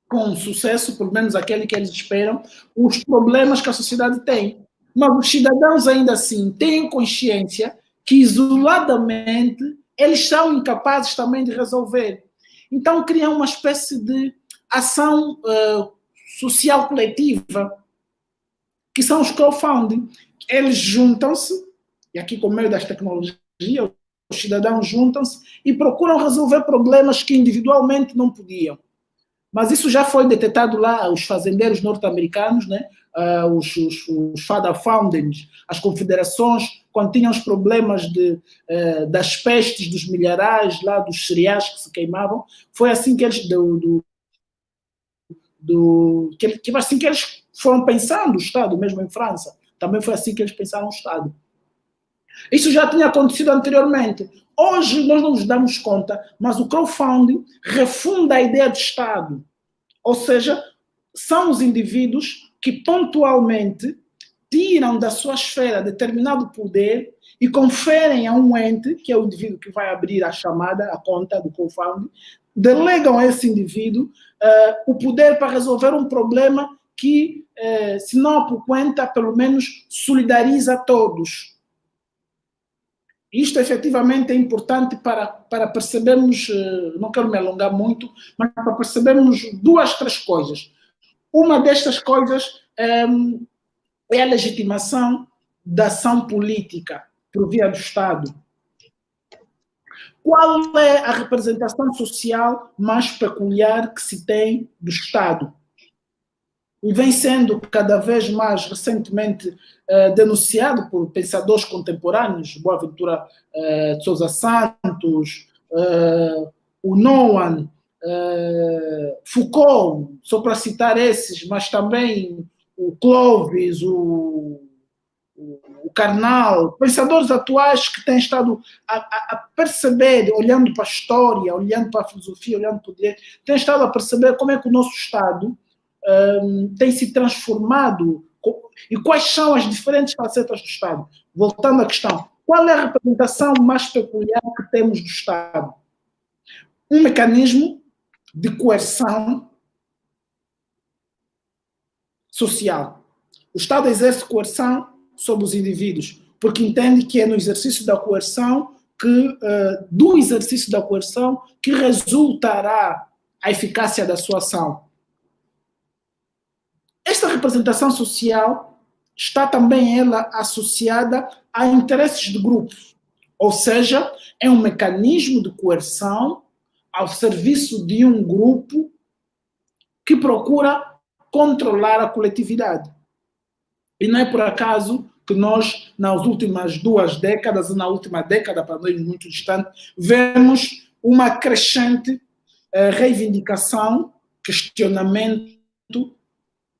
com sucesso, pelo menos aquele que eles esperam, os problemas que a sociedade tem. Mas os cidadãos ainda assim têm consciência que isoladamente eles são incapazes também de resolver. Então criam uma espécie de ação social coletiva, que são os crowdfunding. Eles juntam-se, e aqui com o meio das tecnologias, os cidadãos juntam-se e procuram resolver problemas que individualmente não podiam. Mas isso já foi detectado lá, os fazendeiros norte-americanos, né? Os father founders, as confederações, quando tinham os problemas das pestes, dos milharais, lá dos cereais que se queimavam, foi assim que eles assim que eles foram pensando o Estado, mesmo em França. Também foi assim que eles pensaram o Estado. Isso já tinha acontecido anteriormente. Hoje nós não nos damos conta, mas o crowdfunding refunda a ideia de Estado. Ou seja, são os indivíduos que pontualmente tiram da sua esfera determinado poder e conferem a um ente, que é o indivíduo que vai abrir a chamada, a conta do crowdfunding, delegam a esse indivíduo o poder para resolver um problema que, se não apoquenta, pelo menos solidariza todos. Isto efetivamente é importante para percebermos, não quero me alongar muito, mas para percebermos duas, três coisas. Uma destas coisas é a legitimação da ação política por via do Estado. Qual é a representação social mais peculiar que se tem do Estado? E vem sendo cada vez mais recentemente denunciado por pensadores contemporâneos, Boaventura de Sousa Santos, o Noam, Foucault, só para citar esses, mas também o Clovis, o Karnal, pensadores atuais que têm estado a perceber, olhando para a história, olhando para a filosofia, olhando para o direito, têm estado a perceber como é que o nosso Estado tem se transformado e quais são as diferentes facetas do Estado. Voltando à questão, qual é a representação mais peculiar que temos do Estado? Um mecanismo de coerção social. O Estado exerce coerção sobre os indivíduos, porque entende que é no exercício da coerção do exercício da coerção que resultará a eficácia da sua ação. Esta representação social está também ela associada a interesses de grupos, ou seja, é um mecanismo de coerção ao serviço de um grupo que procura controlar a coletividade. E não é por acaso que nós, nas últimas 2 décadas, na última década, para nós muito distante, vemos uma crescente reivindicação, questionamento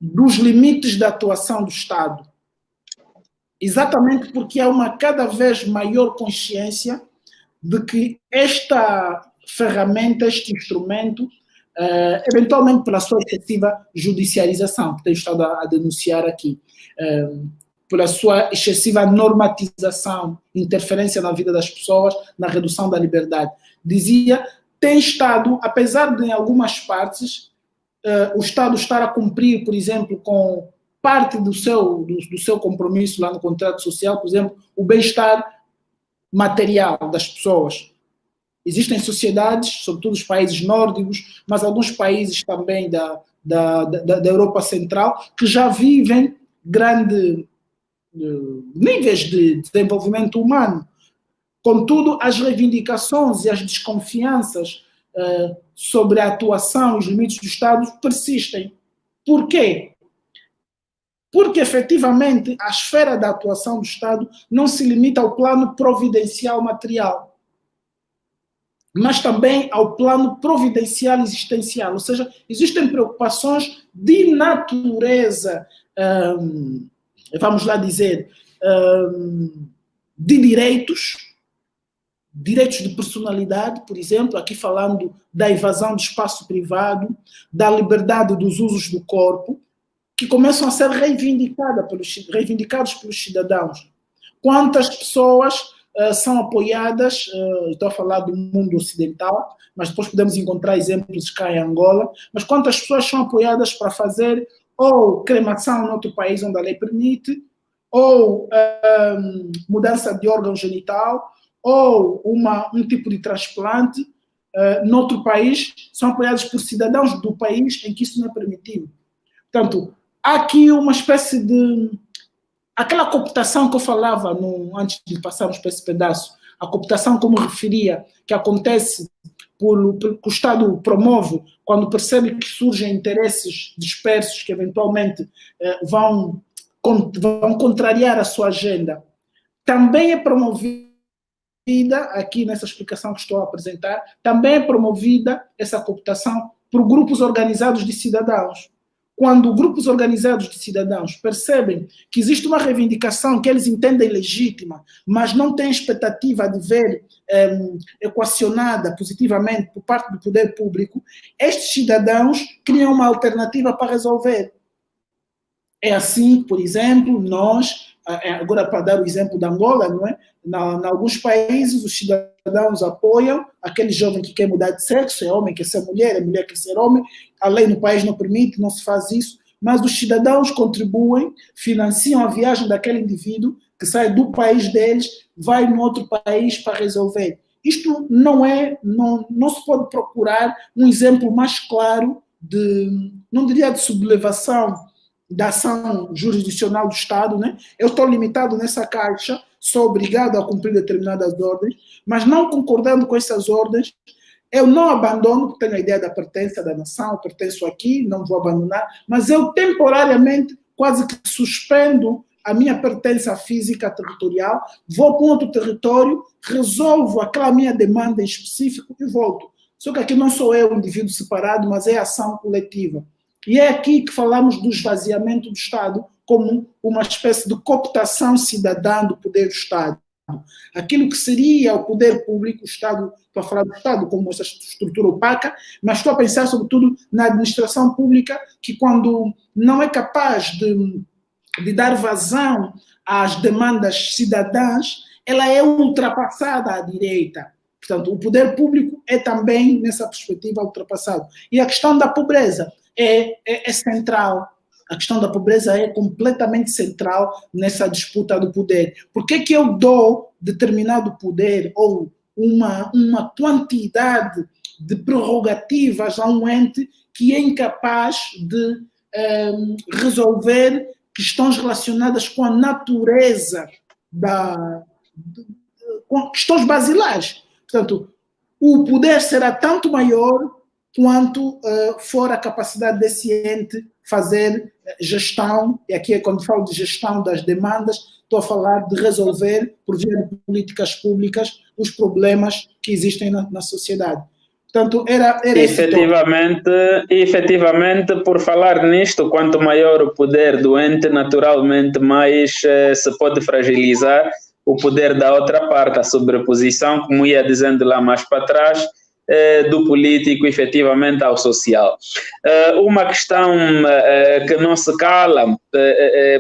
dos limites da atuação do Estado. Exatamente porque há uma cada vez maior consciência de que esta ferramenta, este instrumento, eventualmente pela sua excessiva judicialização, que tenho estado a denunciar aqui, pela sua excessiva normatização, interferência na vida das pessoas, na redução da liberdade. Dizia, tem estado, apesar de em algumas partes, o Estado estar a cumprir, por exemplo, com parte do seu compromisso lá no contrato social, por exemplo, o bem-estar material das pessoas. Existem sociedades, sobretudo os países nórdicos, mas alguns países também da Europa Central, que já vivem grandes níveis de desenvolvimento humano. Contudo, as reivindicações e as desconfianças sobre a atuação e os limites do Estado persistem. Por quê? Porque, efetivamente, a esfera da atuação do Estado não se limita ao plano providencial material, mas também ao plano providencial existencial, ou seja, existem preocupações de natureza, vamos lá dizer, de direitos de personalidade, por exemplo, aqui falando da evasão do espaço privado, da liberdade dos usos do corpo, que começam a ser reivindicados pelos cidadãos. Quantas pessoas são apoiadas, estou a falar do mundo ocidental, mas depois podemos encontrar exemplos cá em Angola, mas quantas pessoas são apoiadas para fazer ou cremação em outro país onde a lei permite, ou mudança de órgão genital, ou um tipo de transplante noutro país, são apoiados por cidadãos do país em que isso não é permitido. Portanto, há aqui uma espécie de... Aquela cooptação que eu falava antes de passarmos para esse pedaço, a cooptação, como referia, que acontece que o Estado promove quando percebe que surgem interesses dispersos que eventualmente vão contrariar a sua agenda, também é promovida, aqui nessa explicação que estou a apresentar, também é promovida essa cooptação por grupos organizados de cidadãos. Quando grupos organizados de cidadãos percebem que existe uma reivindicação que eles entendem legítima, mas não têm expectativa de ver equacionada positivamente por parte do poder público, estes cidadãos criam uma alternativa para resolver. É assim, por exemplo, nós, agora para dar o exemplo da Angola, não é? Em alguns países os cidadãos apoiam aquele jovem que quer mudar de sexo, é homem que quer ser mulher, é mulher que quer ser homem, a lei no país não permite, não se faz isso, mas os cidadãos contribuem, financiam a viagem daquele indivíduo que sai do país deles, vai no outro país para resolver. Isto não se pode procurar um exemplo mais claro não diria de sublevação da ação jurisdicional do Estado, né? Eu estou limitado nessa caixa, sou obrigado a cumprir determinadas ordens, mas não concordando com essas ordens, eu não abandono, porque tenho a ideia da pertença da nação, pertenço aqui, não vou abandonar, mas eu temporariamente quase que suspendo a minha pertença física territorial, vou para um outro território, resolvo aquela minha demanda em específico e volto. Só que aqui não sou eu, indivíduo separado, mas é ação coletiva. E é aqui que falamos do esvaziamento do Estado como uma espécie de cooptação cidadã do poder do Estado. Aquilo que seria o poder público, o Estado, estou a falar do Estado como essa estrutura opaca, mas estou a pensar sobretudo na administração pública, que quando não é capaz de dar vazão às demandas cidadãs, ela é ultrapassada à direita. Portanto, o poder público é também, nessa perspectiva, ultrapassado. E a questão da pobreza é central. A questão da pobreza é completamente central nessa disputa do poder. Por que eu dou determinado poder ou uma quantidade de prerrogativas a um ente que é incapaz de resolver questões relacionadas com a natureza com questões basilares? Portanto, o poder será tanto maior quanto for a capacidade desse ente fazer gestão, e aqui é quando falo de gestão das demandas, estou a falar de resolver, por via de políticas públicas, os problemas que existem na sociedade. Portanto, era efetivamente, por falar nisto, quanto maior o poder do ente, naturalmente mais se pode fragilizar o poder da outra parte, a sobreposição, como ia dizendo lá mais para trás, do político efetivamente ao social. Uma questão que não se cala,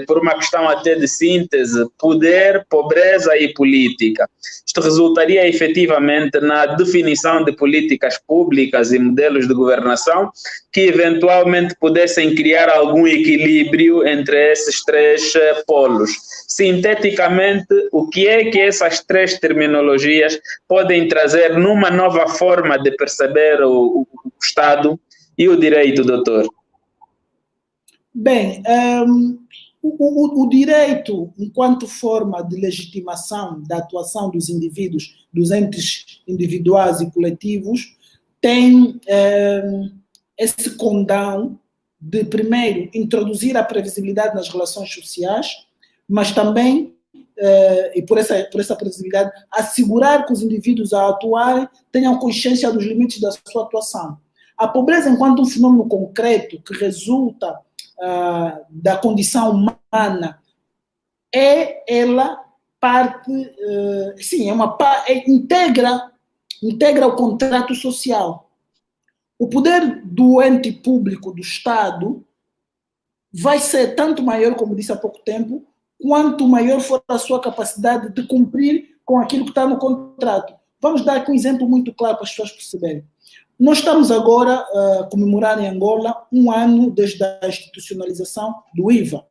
por uma questão até de síntese, poder, pobreza e política. Isto resultaria efetivamente na definição de políticas públicas e modelos de governação que eventualmente pudessem criar algum equilíbrio entre esses três polos. Sinteticamente, o que é que essas três terminologias podem trazer numa nova forma de perceber o Estado e o direito, doutor? Bem, o direito, enquanto forma de legitimação da atuação dos indivíduos, dos entes individuais e coletivos, tem esse condão de, primeiro, introduzir a previsibilidade nas relações sociais, mas também, e por essa previsibilidade, assegurar que os indivíduos a atuarem tenham consciência dos limites da sua atuação. A pobreza, enquanto um fenômeno concreto que resulta da condição humana, ela parte, sim, integra o contrato social. O poder do ente público, do Estado, vai ser tanto maior, como disse há pouco tempo, quanto maior for a sua capacidade de cumprir com aquilo que está no contrato. Vamos dar aqui um exemplo muito claro para as pessoas perceberem. Nós estamos agora a comemorar em Angola 1 ano desde a institucionalização do IVA.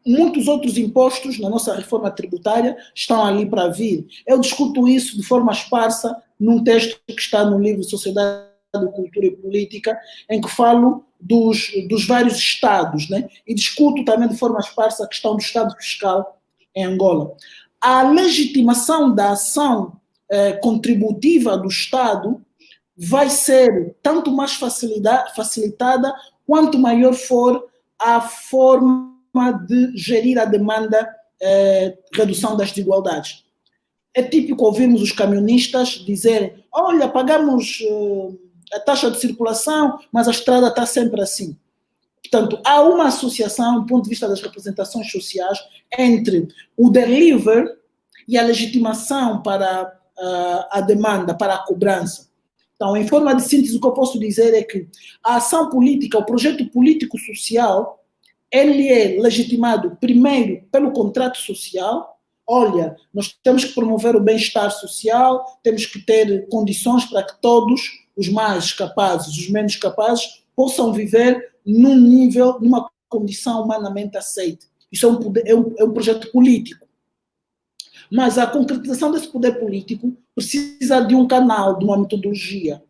Muitos outros impostos na nossa reforma tributária estão ali para vir. Eu discuto isso de forma esparsa num texto que está no livro Sociedade, Cultura e Política, em que falo dos vários estados, né? E discuto também de forma esparsa a questão do estado fiscal em Angola. A legitimação da ação contributiva do Estado vai ser tanto mais facilitada quanto maior for a forma de gerir a demanda, redução das desigualdades. É típico ouvirmos os camionistas dizerem: olha, pagamos a taxa de circulação, mas a estrada está sempre assim. Portanto, há uma associação, do ponto de vista das representações sociais, entre o delivery e a legitimação para a demanda, para a cobrança. Então, em forma de síntese, o que eu posso dizer é que a ação política, o projeto político-social, ele é legitimado primeiro pelo contrato social. Olha, nós temos que promover o bem-estar social, temos que ter condições para que todos, os mais capazes, os menos capazes, possam viver num nível, numa condição humanamente aceita. Isso é um projeto político. Mas a concretização desse poder político precisa de um canal, de uma metodologia.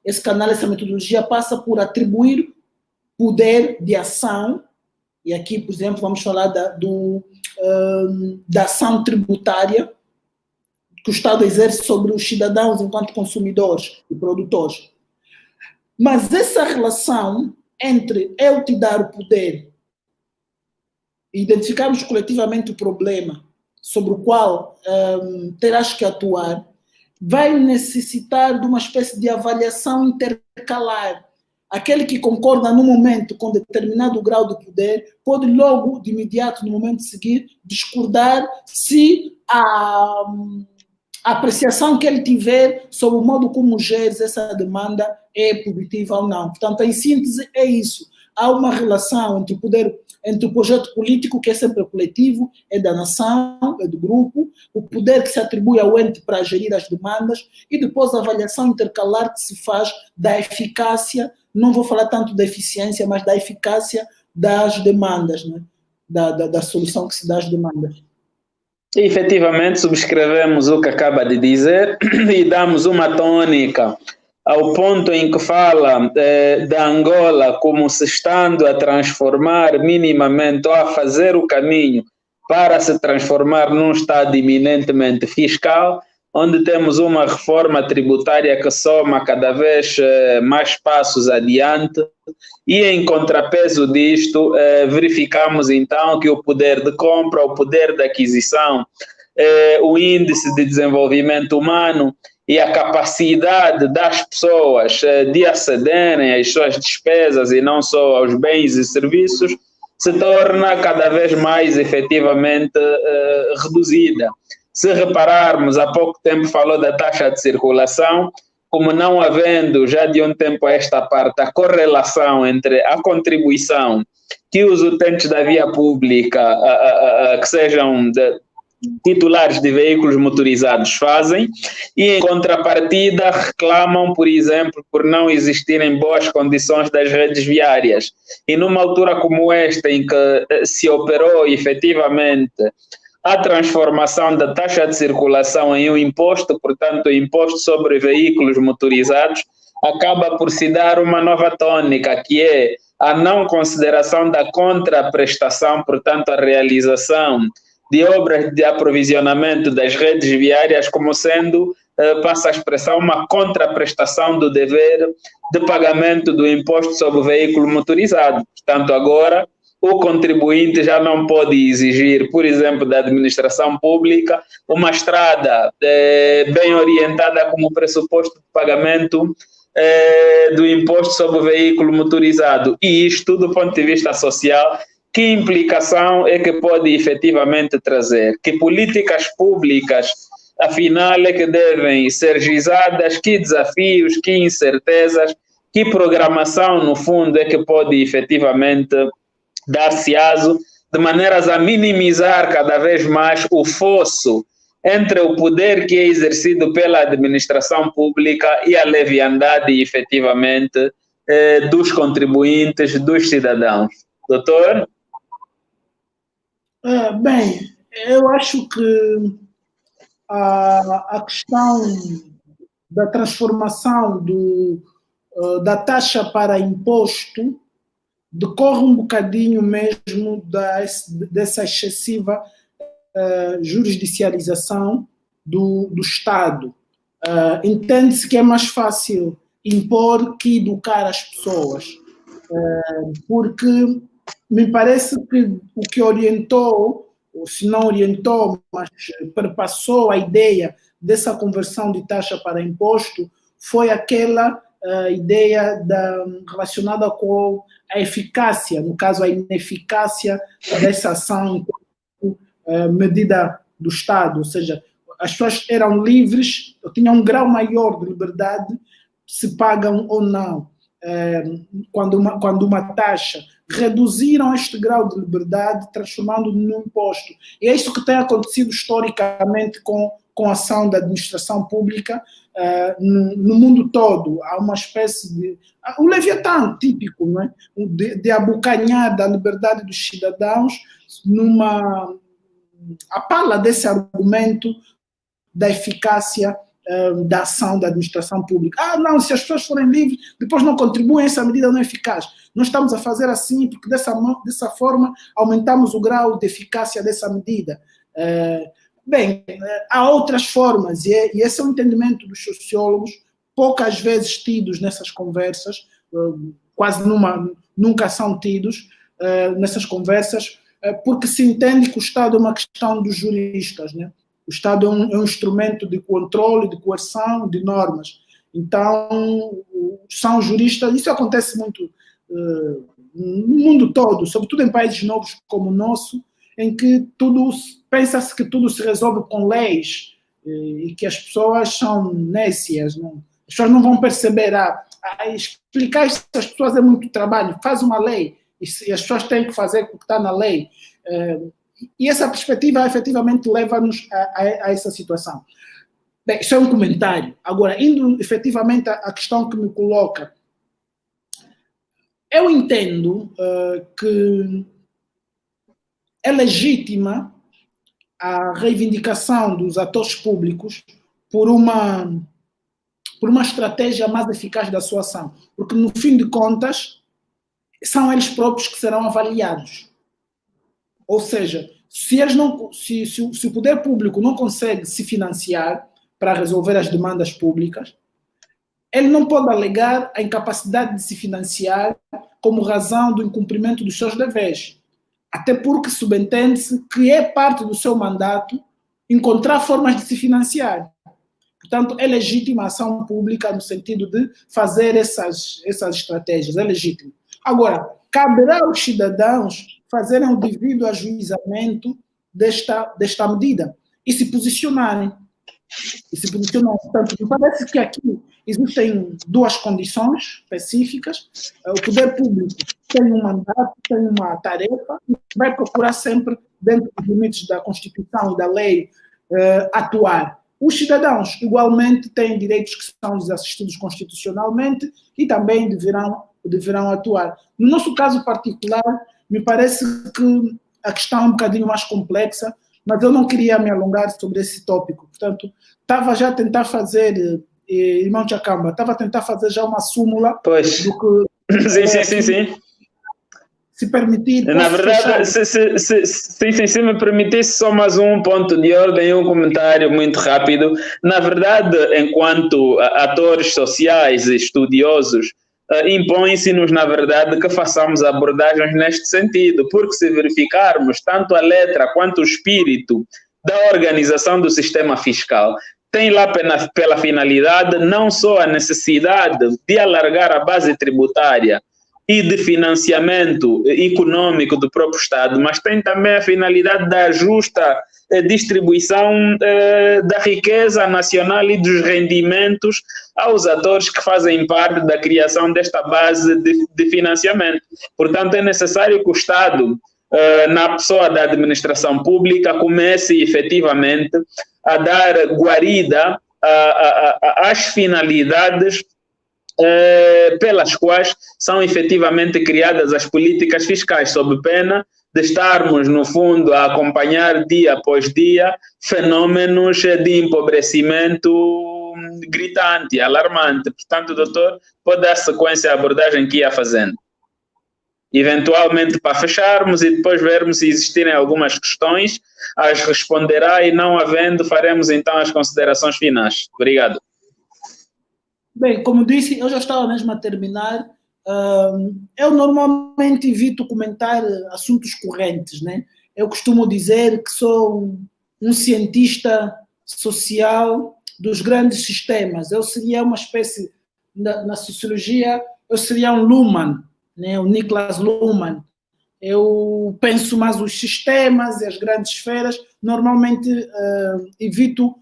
Esse canal, essa metodologia passa por atribuir poder de ação, e aqui, por exemplo, vamos falar da ação tributária que o Estado exerce sobre os cidadãos enquanto consumidores e produtores. Mas essa relação entre eu te dar o poder e identificarmos coletivamente o problema sobre o qual terás que atuar, vai necessitar de uma espécie de avaliação intercalar. Aquele que concorda no momento com determinado grau de poder pode logo, de imediato, no momento seguinte, discordar se a apreciação que ele tiver sobre o modo como geres essa demanda é positiva ou não. Portanto, em síntese, é isso. Há uma relação entre o poder, entre o projeto político, que é sempre coletivo, é da nação, é do grupo, o poder que se atribui ao ente para gerir as demandas, e depois a avaliação intercalar que se faz da eficácia, não vou falar tanto da eficiência, mas da eficácia das demandas, né? da solução que se dá às demandas. E, efetivamente, subscrevemos o que acaba de dizer e damos uma tônica ao ponto em que fala da Angola como se estando a transformar minimamente ou a fazer o caminho para se transformar num Estado eminentemente fiscal, onde temos uma reforma tributária que soma cada vez mais passos adiante, e em contrapeso disto verificamos então que o poder de compra, o poder de aquisição, o índice de desenvolvimento humano e a capacidade das pessoas de acederem às suas despesas e não só aos bens e serviços se torna cada vez mais efetivamente reduzida. Se repararmos, há pouco tempo falou da taxa de circulação, como não havendo já de um tempo a esta parte a correlação entre a contribuição que os utentes da via pública, que sejam titulares de veículos motorizados, fazem, e em contrapartida reclamam, por exemplo, por não existirem boas condições das redes viárias. E numa altura como esta, em que se operou efetivamente a transformação da taxa de circulação em um imposto, portanto, o imposto sobre veículos motorizados, acaba por se dar uma nova tônica, que é a não consideração da contraprestação, portanto, a realização de obras de aprovisionamento das redes viárias como sendo, passa a expressão, uma contraprestação do dever de pagamento do imposto sobre o veículo motorizado. Portanto, agora o contribuinte já não pode exigir, por exemplo, da administração pública, uma estrada bem orientada como pressuposto de pagamento do imposto sobre o veículo motorizado. E isto, do ponto de vista social, que implicação é que pode efetivamente trazer? Que políticas públicas, afinal, é que devem ser gizadas? Que desafios, que incertezas, que programação, no fundo, é que pode efetivamente dar-se aso de maneiras a minimizar cada vez mais o fosso entre o poder que é exercido pela administração pública e a leviandade, efetivamente, dos contribuintes, dos cidadãos. Doutor? Bem, eu acho que a questão da transformação da taxa para imposto decorre um bocadinho mesmo dessa excessiva jurisdicialização do Estado. Entende-se que é mais fácil impor que educar as pessoas, porque me parece que o que orientou, ou se não orientou, mas perpassou a ideia dessa conversão de taxa para imposto, foi aquela ideia relacionada com a eficácia, no caso a ineficácia dessa ação medida do Estado, ou seja, as pessoas eram livres, tinham um grau maior de liberdade, se pagam ou não. Quando uma taxa, reduziram este grau de liberdade, transformando num imposto. E é isso que tem acontecido historicamente com a ação da administração pública no mundo todo. Há uma espécie de... O Leviatã típico, não é? de abocanhar da liberdade dos cidadãos a pala desse argumento da eficácia da ação da administração pública. Ah, não, se as pessoas forem livres, depois não contribuem, essa medida não é eficaz. Nós estamos a fazer assim porque dessa forma aumentamos o grau de eficácia dessa medida. Bem, há outras formas, e esse é o entendimento dos sociólogos, poucas vezes tidos nessas conversas, quase nunca são tidos nessas conversas, porque se entende que o Estado é uma questão dos juristas, né? O Estado é um instrumento de controle, de coerção, de normas. Então, são juristas, isso acontece muito no mundo todo, sobretudo em países novos como o nosso, em que pensa-se que tudo se resolve com leis e que as pessoas são nécias, não? As pessoas não vão perceber, explicar isso às pessoas é muito trabalho, faz uma lei e as pessoas têm que fazer o que está na lei. E essa perspectiva efetivamente leva-nos a essa situação. Bem, isso é um comentário. Agora, indo efetivamente à questão que me coloca, eu entendo que é legítima a reivindicação dos atores públicos por uma estratégia mais eficaz da sua ação, porque no fim de contas são eles próprios que serão avaliados. Ou seja, se o poder público não consegue se financiar para resolver as demandas públicas, ele não pode alegar a incapacidade de se financiar como razão do incumprimento dos seus deveres. Até porque subentende-se que é parte do seu mandato encontrar formas de se financiar. Portanto, é legítima a ação pública no sentido de fazer essas estratégias, é legítimo. Agora, caberá aos cidadãos fazerem o devido ajuizamento desta medida e se posicionarem. Portanto, me parece que aqui existem duas condições específicas. O poder público tem um mandato, tem uma tarefa, e vai procurar sempre, dentro dos limites da Constituição e da lei, atuar. Os cidadãos, igualmente, têm direitos que são desassistidos constitucionalmente e também deverão atuar. No nosso caso particular, me parece que a questão é um bocadinho mais complexa, mas eu não queria me alongar sobre esse tópico. Portanto, estava já a tentar fazer, irmão Chakamba, estava a tentar fazer já uma súmula do que... Sim. Se permitir... Na verdade, se me permitisse só mais um ponto de ordem, um comentário muito rápido. Na verdade, enquanto atores sociais e estudiosos, impõe-se-nos, na verdade, que façamos abordagens neste sentido, porque se verificarmos tanto a letra quanto o espírito da organização do sistema fiscal, tem lá pela finalidade não só a necessidade de alargar a base tributária e de financiamento econômico do próprio Estado, mas tem também a finalidade da justa distribuição da riqueza nacional e dos rendimentos aos atores que fazem parte da criação desta base de financiamento. Portanto, é necessário que o Estado, na pessoa da administração pública, comece efetivamente a dar guarida às finalidades pelas quais são efetivamente criadas as políticas fiscais, sob pena de estarmos, no fundo, a acompanhar dia após dia fenômenos de empobrecimento gritante, alarmante. Portanto, doutor, pode dar sequência à abordagem que ia fazendo. Eventualmente, para fecharmos e depois vermos se existirem algumas questões, as responderá, e não havendo, faremos então as considerações finais. Obrigado. Bem, como disse, eu já estava mesmo a terminar. Eu normalmente evito comentar assuntos correntes, né? Eu costumo dizer que sou um cientista social dos grandes sistemas. Eu seria uma espécie, na sociologia, eu seria um Luhmann, né? O Niklas Luhmann. Eu penso mais os sistemas e as grandes esferas. Normalmente evito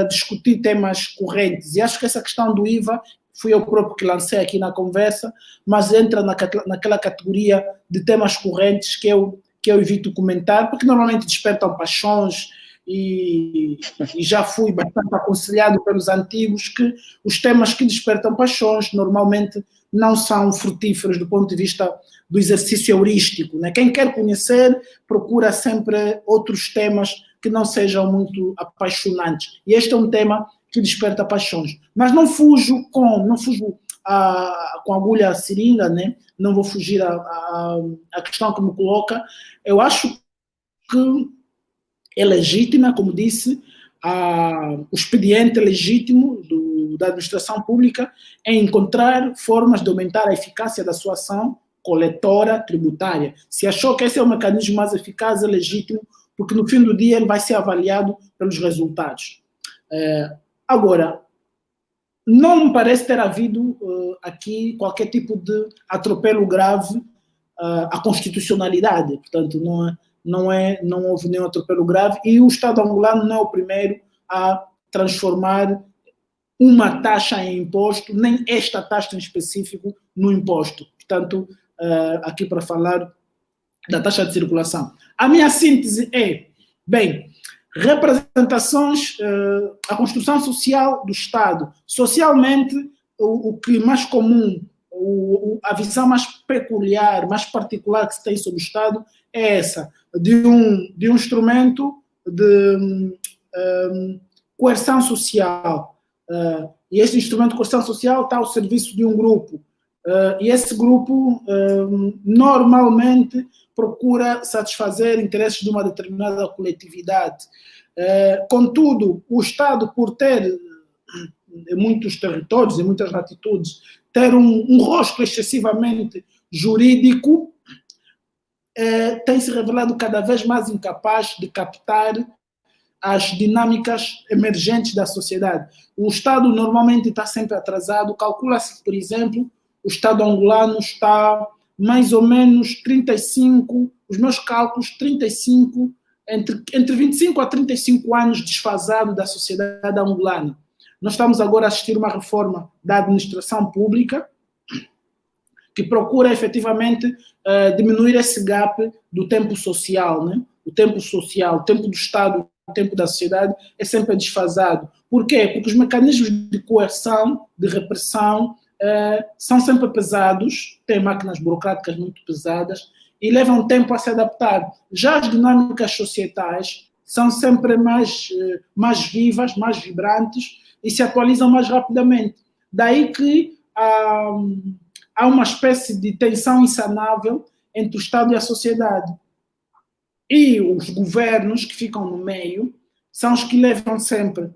discutir temas correntes. E acho que essa questão do IVA fui eu próprio que lancei aqui na conversa, mas entra naquela categoria de temas correntes que eu evito comentar, porque normalmente despertam paixões e já fui bastante aconselhado pelos antigos que os temas que despertam paixões normalmente não são frutíferos do ponto de vista do exercício heurístico, né? Quem quer conhecer procura sempre outros temas que não sejam muito apaixonantes. E este é um tema que desperta paixões. Mas não fujo com agulha à seringa, né? Não vou fugir à questão que me coloca. Eu acho que é legítima, como disse, o expediente legítimo da administração pública é encontrar formas de aumentar a eficácia da sua ação coletora tributária. Se achou que esse é o mecanismo mais eficaz, é legítimo, porque no fim do dia ele vai ser avaliado pelos resultados. Agora, não me parece ter havido aqui qualquer tipo de atropelo grave à constitucionalidade. Portanto, não houve nenhum atropelo grave e o Estado angolano não é o primeiro a transformar uma taxa em imposto, nem esta taxa em específico no imposto. Portanto, aqui para falar da taxa de circulação. A minha síntese é, bem, representações, a construção social do Estado. Socialmente, o que mais comum, a visão mais peculiar, mais particular que se tem sobre o Estado é essa, de um instrumento de coerção social. E esse instrumento de coerção social está ao serviço de um grupo. E esse grupo normalmente procura satisfazer interesses de uma determinada coletividade. Contudo, o Estado, por ter em muitos territórios, em muitas latitudes, ter um rosto excessivamente jurídico, tem se revelado cada vez mais incapaz de captar as dinâmicas emergentes da sociedade. O Estado normalmente está sempre atrasado. Calcula-se, por exemplo, o Estado angolano está mais ou menos 35, os meus cálculos, 35, entre 25 a 35 anos desfasado da sociedade angolana. Nós estamos agora a assistir uma reforma da administração pública que procura efetivamente diminuir esse gap do tempo social, né? O tempo social, o tempo do Estado, o tempo da sociedade é sempre desfasado. Por quê? Porque os mecanismos de coerção, de repressão, são sempre pesados, têm máquinas burocráticas muito pesadas e levam tempo a se adaptar. Já as dinâmicas societais são sempre mais vivas, mais vibrantes e se atualizam mais rapidamente. Daí que há uma espécie de tensão insanável entre o Estado e a sociedade. E os governos que ficam no meio são os que levam sempre.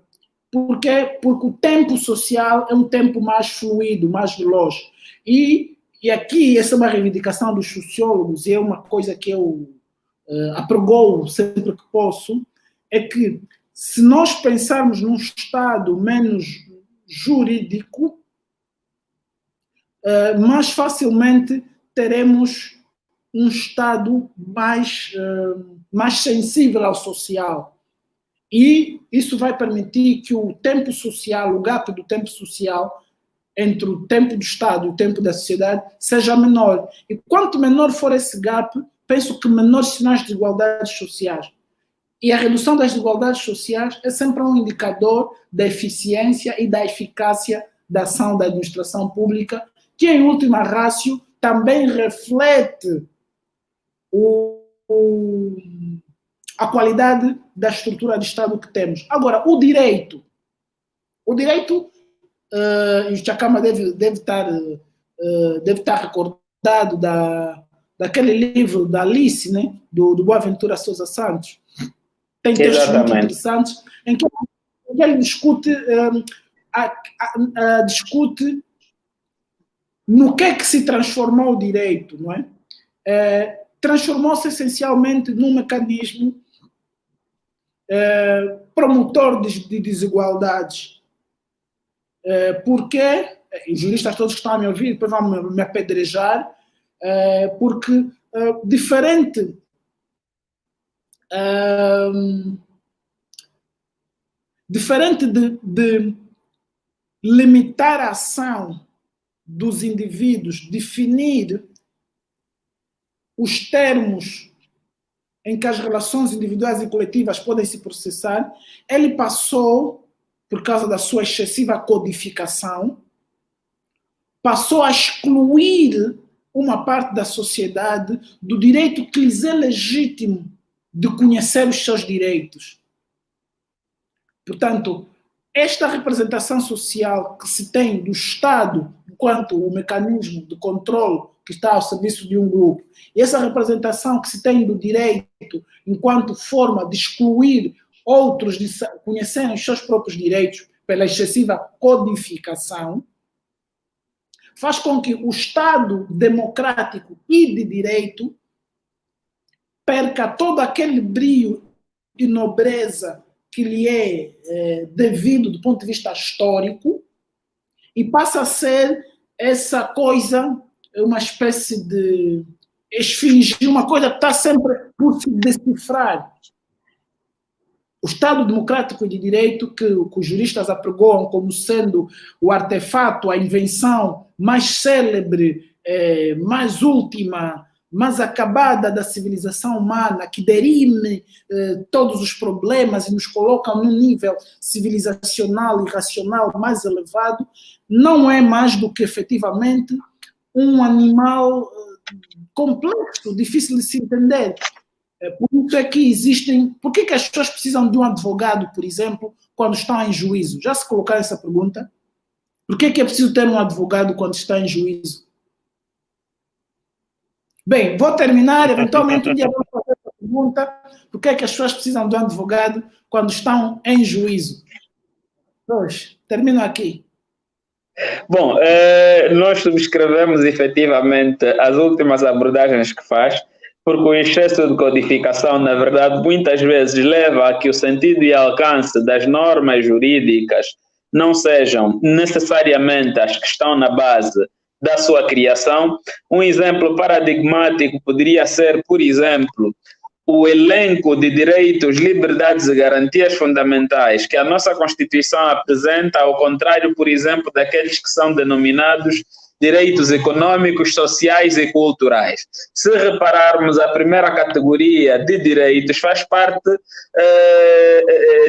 Por quê? Porque o tempo social é um tempo mais fluido, mais veloz. E aqui, essa é uma reivindicação dos sociólogos, e é uma coisa que eu apregoo sempre que posso, é que se nós pensarmos num Estado menos jurídico, mais facilmente teremos um Estado mais sensível ao social. E isso vai permitir que o tempo social, o gap do tempo social entre o tempo do Estado e o tempo da sociedade seja menor. E quanto menor for esse gap, penso que menores serão as desigualdades sociais. E a redução das desigualdades sociais é sempre um indicador da eficiência e da eficácia da ação da administração pública, que, em última ratio, também reflete a qualidade da estrutura de Estado que temos. Agora, o direito, e o Chacama deve estar recordado daquele livro da Alice, né, do Boaventura Sousa Santos. Tem textos muito interessantes em que ele discute, discute no que é que se transformou o direito, não é? Transformou-se essencialmente num mecanismo promotor de desigualdades. Porque, os juristas todos que estão a me ouvir, depois vão me apedrejar, porque diferente de limitar a ação dos indivíduos, definir os termos em que as relações individuais e coletivas podem se processar, ele passou, por causa da sua excessiva codificação, passou a excluir uma parte da sociedade do direito que lhes é legítimo de conhecer os seus direitos. Portanto, esta representação social que se tem do Estado enquanto o mecanismo de controle que está ao serviço de um grupo, e essa representação que se tem do direito enquanto forma de excluir outros de conhecerem os seus próprios direitos pela excessiva codificação, faz com que o Estado democrático e de direito perca todo aquele brilho e nobreza que lhe é devido do ponto de vista histórico e passa a ser essa coisa, uma espécie de esfinge, uma coisa que está sempre por se decifrar. O Estado democrático e de direito, que os juristas apregoam como sendo o artefato, a invenção mais célebre, mais última, mais acabada da civilização humana, que derime todos os problemas e nos coloca num nível civilizacional e racional mais elevado, não é mais do que efetivamente um animal complexo, difícil de se entender. Por isso é que existem... Por que as pessoas precisam de um advogado, por exemplo, quando estão em juízo? Já se colocaram essa pergunta? Por que é preciso ter um advogado quando está em juízo? Bem, vou terminar, eventualmente um dia vou fazer essa pergunta. Por que as pessoas precisam de um advogado quando estão em juízo? Pois, termino aqui. Bom, nós subscrevemos efetivamente as últimas abordagens que faz, porque o excesso de codificação, na verdade, muitas vezes leva a que o sentido e alcance das normas jurídicas não sejam necessariamente as que estão na base da sua criação. Um exemplo paradigmático poderia ser, por exemplo, o elenco de direitos, liberdades e garantias fundamentais que a nossa Constituição apresenta, ao contrário, por exemplo, daqueles que são denominados direitos econômicos, sociais e culturais. Se repararmos, a primeira categoria de direitos faz parte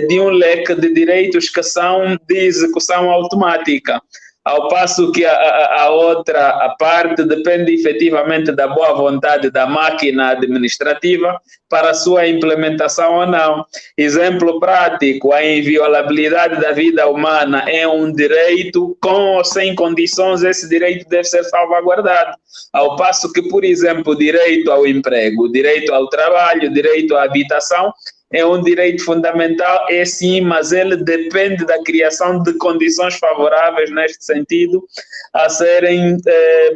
de um leque de direitos que são de execução automática, ao passo que a outra parte depende efetivamente da boa vontade da máquina administrativa para a sua implementação ou não. Exemplo prático, a inviolabilidade da vida humana é um direito, com ou sem condições, esse direito deve ser salvaguardado. Ao passo que, por exemplo, o direito ao emprego, o direito ao trabalho, o direito à habitação, é um direito fundamental, é sim, mas ele depende da criação de condições favoráveis neste sentido a serem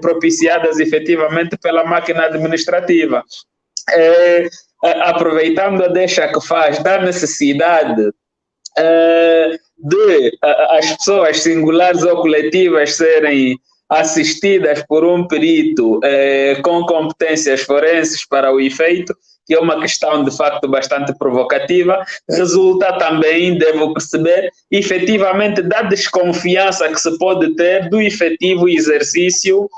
propiciadas efetivamente pela máquina administrativa. Aproveitando a deixa que faz da necessidade de as pessoas singulares ou coletivas serem assistidas por um perito com competências forenses para o efeito, que é uma questão de facto bastante provocativa, resulta também, devo perceber, efetivamente da desconfiança que se pode ter do efetivo exercício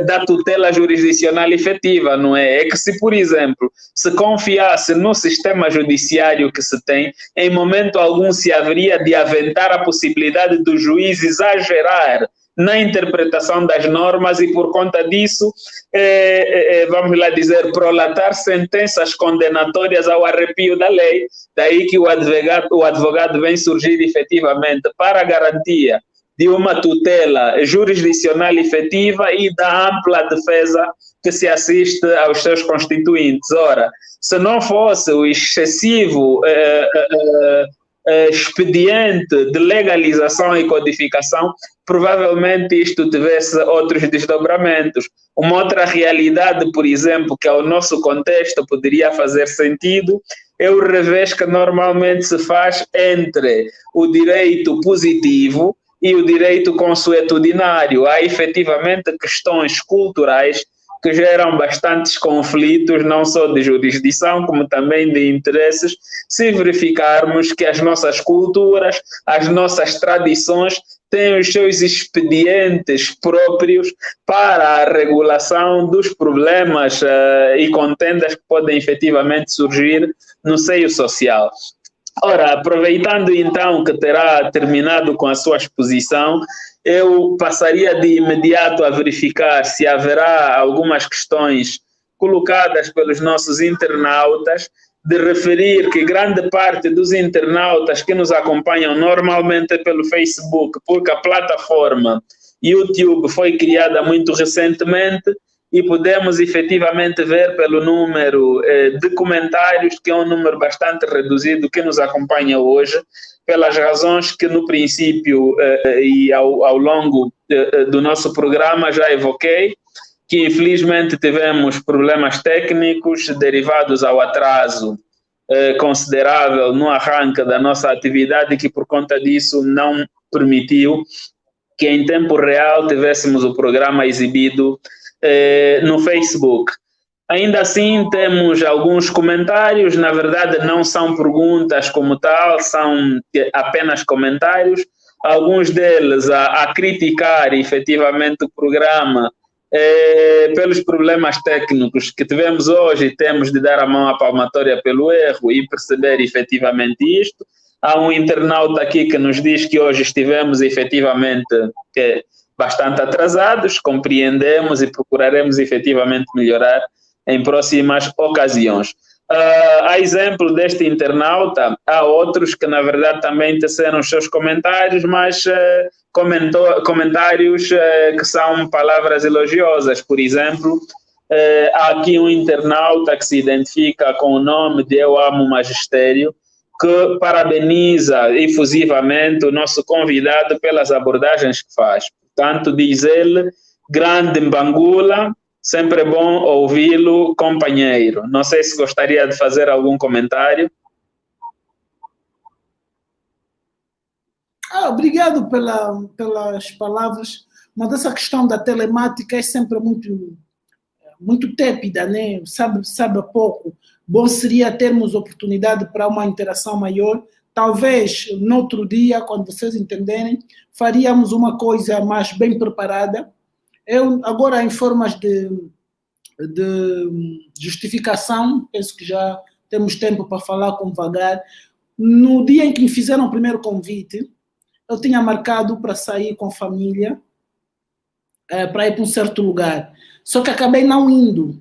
da tutela jurisdicional efetiva, não é? É que se, por exemplo, se confiasse no sistema judiciário que se tem, em momento algum se haveria de aventar a possibilidade do juiz exagerar na interpretação das normas e, por conta disso, vamos lá dizer, prolatar sentenças condenatórias ao arrepio da lei. Daí que o advogado vem surgir efetivamente para a garantia de uma tutela jurisdicional efetiva e da ampla defesa que se assiste aos seus constituintes. Ora, se não fosse o excessivo expediente de legalização e codificação, provavelmente isto tivesse outros desdobramentos. Uma outra realidade, por exemplo, que ao nosso contexto poderia fazer sentido, é o revés que normalmente se faz entre o direito positivo e o direito consuetudinário. Há efetivamente questões culturais que geram bastantes conflitos, não só de jurisdição, como também de interesses, se verificarmos que as nossas culturas, as nossas tradições têm os seus expedientes próprios para a regulação dos problemas e contendas que podem efetivamente surgir no seio social. Ora, aproveitando então que terá terminado com a sua exposição, eu passaria de imediato a verificar se haverá algumas questões colocadas pelos nossos internautas, de referir que grande parte dos internautas que nos acompanham normalmente pelo Facebook, porque a plataforma YouTube foi criada muito recentemente, e podemos efetivamente ver pelo número de comentários, que é um número bastante reduzido que nos acompanha hoje, pelas razões que no princípio e ao longo do nosso programa já evoquei, que infelizmente tivemos problemas técnicos derivados ao atraso considerável no arranque da nossa atividade, que por conta disso não permitiu que em tempo real tivéssemos o programa exibido no Facebook. Ainda assim, temos alguns comentários, na verdade não são perguntas como tal, são apenas comentários, alguns deles a criticar efetivamente o programa pelos problemas técnicos que tivemos hoje. Temos de dar a mão à palmatória pelo erro e perceber efetivamente isto. Há um internauta aqui que nos diz que hoje estivemos efetivamente bastante atrasados, compreendemos e procuraremos efetivamente melhorar em próximas ocasiões. A exemplo deste internauta, há outros que na verdade também teceram os seus comentários, mas comentários que são palavras elogiosas. Por exemplo, há aqui um internauta que se identifica com o nome de Eu Amo o Magistério, que parabeniza efusivamente o nosso convidado pelas abordagens que faz. Portanto, diz ele, grande Mbangula, sempre bom ouvi-lo, companheiro. Não sei se gostaria de fazer algum comentário. Obrigado pelas palavras, mas essa questão da telemática é sempre muito tépida, né? Sabe pouco. Bom seria termos oportunidade para uma interação maior. Talvez, no outro dia, quando vocês entenderem, faríamos uma coisa mais bem preparada. Eu, agora, em formas de justificação, penso que já temos tempo para falar com Vagar. No dia em que me fizeram o primeiro convite, eu tinha marcado para sair com a família, para ir para um certo lugar. Só que acabei não indo,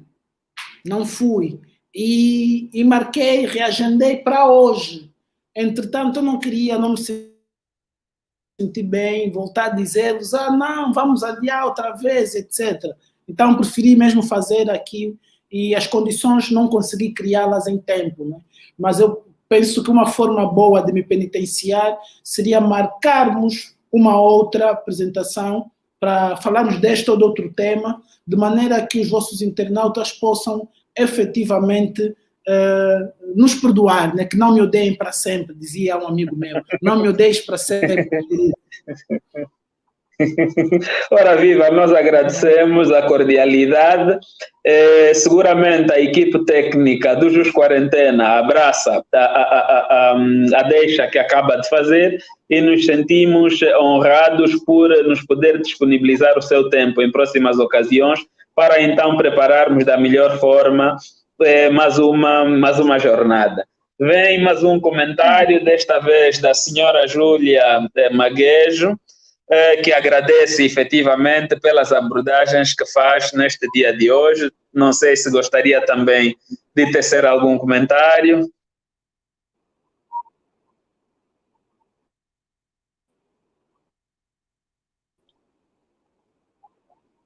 não fui. E marquei, reagendei para hoje. Entretanto, eu não me sentir bem, voltar a dizer-vos, não, vamos adiar outra vez, etc. Então, preferi mesmo fazer aqui, e as condições não consegui criá-las em tempo, né? Mas eu penso que uma forma boa de me penitenciar seria marcarmos uma outra apresentação para falarmos deste ou de outro tema, de maneira que os vossos internautas possam efetivamente nos perdoar, né? Que não me odeiem para sempre, dizia um amigo meu, não me odeies para sempre. Ora viva, nós agradecemos a cordialidade. Seguramente a equipe técnica do Jus Quarentena abraça a deixa que acaba de fazer e nos sentimos honrados por nos poder disponibilizar o seu tempo em próximas ocasiões para então prepararmos da melhor forma mais uma jornada. Vem mais um comentário, desta vez da senhora Júlia Maguejo, que agradece efetivamente pelas abordagens que faz neste dia de hoje. Não sei se gostaria também de tecer algum comentário.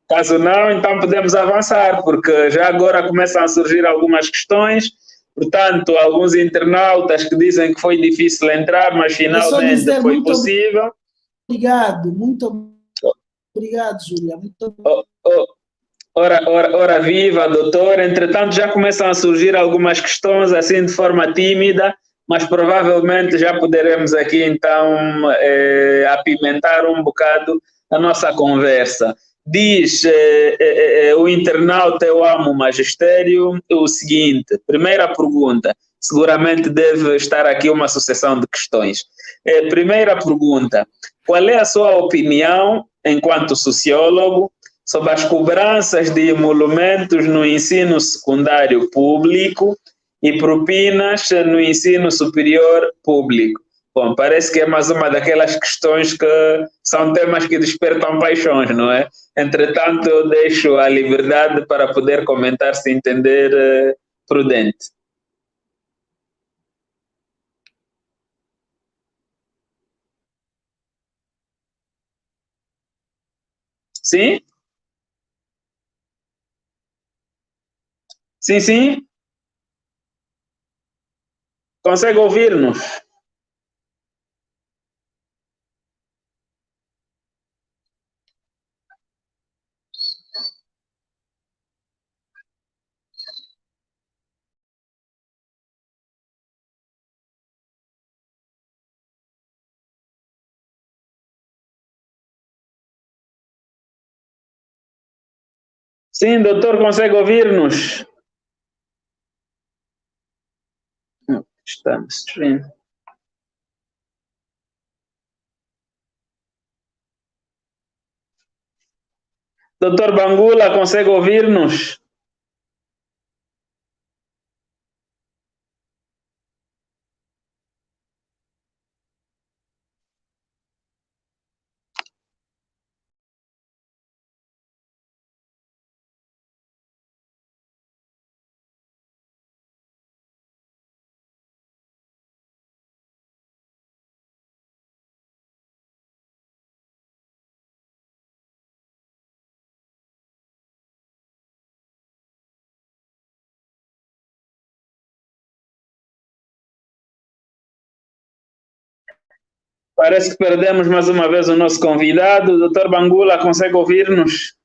Caso não, então podemos avançar, porque já agora começam a surgir algumas questões. Portanto, alguns internautas que dizem que foi difícil entrar, mas finalmente foi possível. Muito obrigado, Júlia. Ora viva, doutor. Entretanto, já começam a surgir algumas questões, assim, de forma tímida, mas provavelmente já poderemos aqui, então, apimentar um bocado a nossa conversa. Diz o internauta Eu Amo o Magistério o seguinte: primeira pergunta, seguramente deve estar aqui uma sucessão de questões. Primeira pergunta: qual é a sua opinião, enquanto sociólogo, sobre as cobranças de emolumentos no ensino secundário público e propinas no ensino superior público? Bom, parece que é mais uma daquelas questões que são temas que despertam paixões, não é? Entretanto, eu deixo a liberdade para poder comentar se entender prudente. Sim? Sim, sim. Consegue ouvir-nos? Sim, doutor, consegue ouvir-nos? Está no stream. Doutor Bangula, consegue ouvir-nos? Parece que perdemos mais uma vez o nosso convidado. Doutor Bangula, consegue ouvir-nos?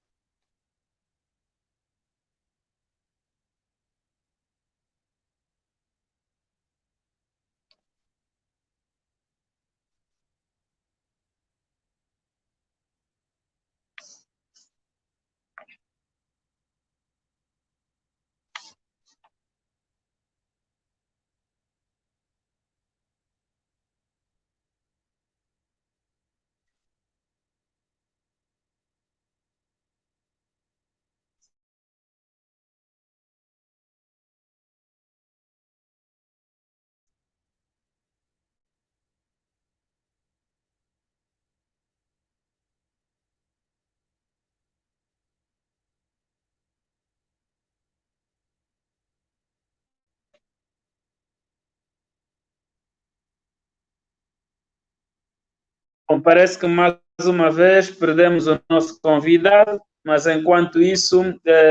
Bom, parece que mais uma vez perdemos o nosso convidado, mas enquanto isso,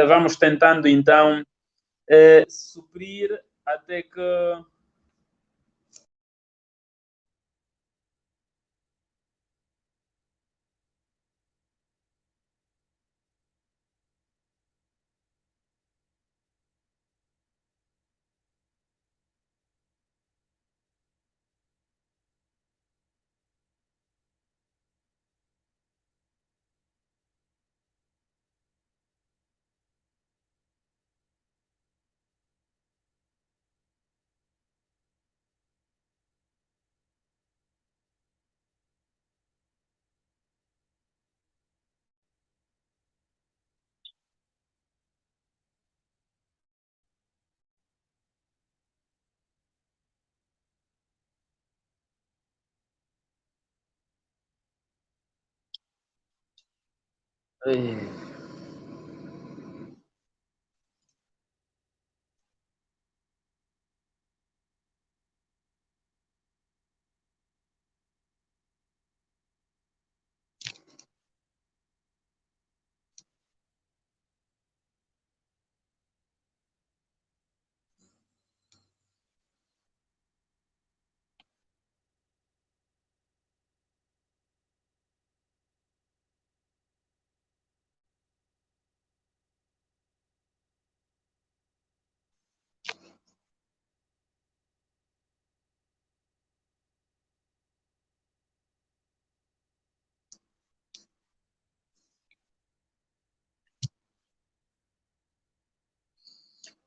vamos tentando então suprir até que.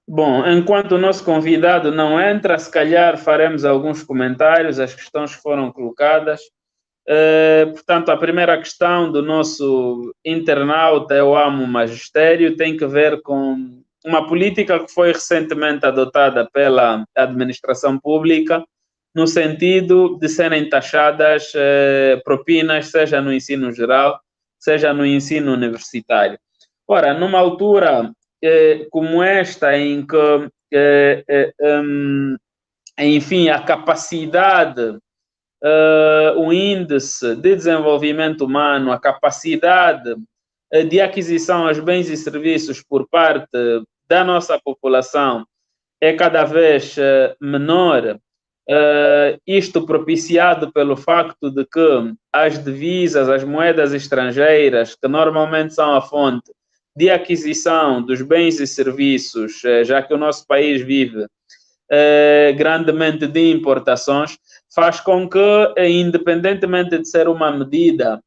Bom, enquanto o nosso convidado não entra, se calhar faremos alguns comentários às questões que foram colocadas. Portanto, a primeira questão do nosso internauta, eu amo o magistério, tem que ver com uma política que foi recentemente adotada pela administração pública, no sentido de serem taxadas propinas, seja no ensino geral, seja no ensino universitário. Ora, numa altura como esta, em que, enfim, a capacidade, o índice de desenvolvimento humano, a capacidade de aquisição aos bens e serviços por parte da nossa população é cada vez menor, isto propiciado pelo facto de que as divisas, as moedas estrangeiras, que normalmente são a fonte de aquisição dos bens e serviços, já que o nosso país vive grandemente de importações, faz com que, independentemente de ser uma medida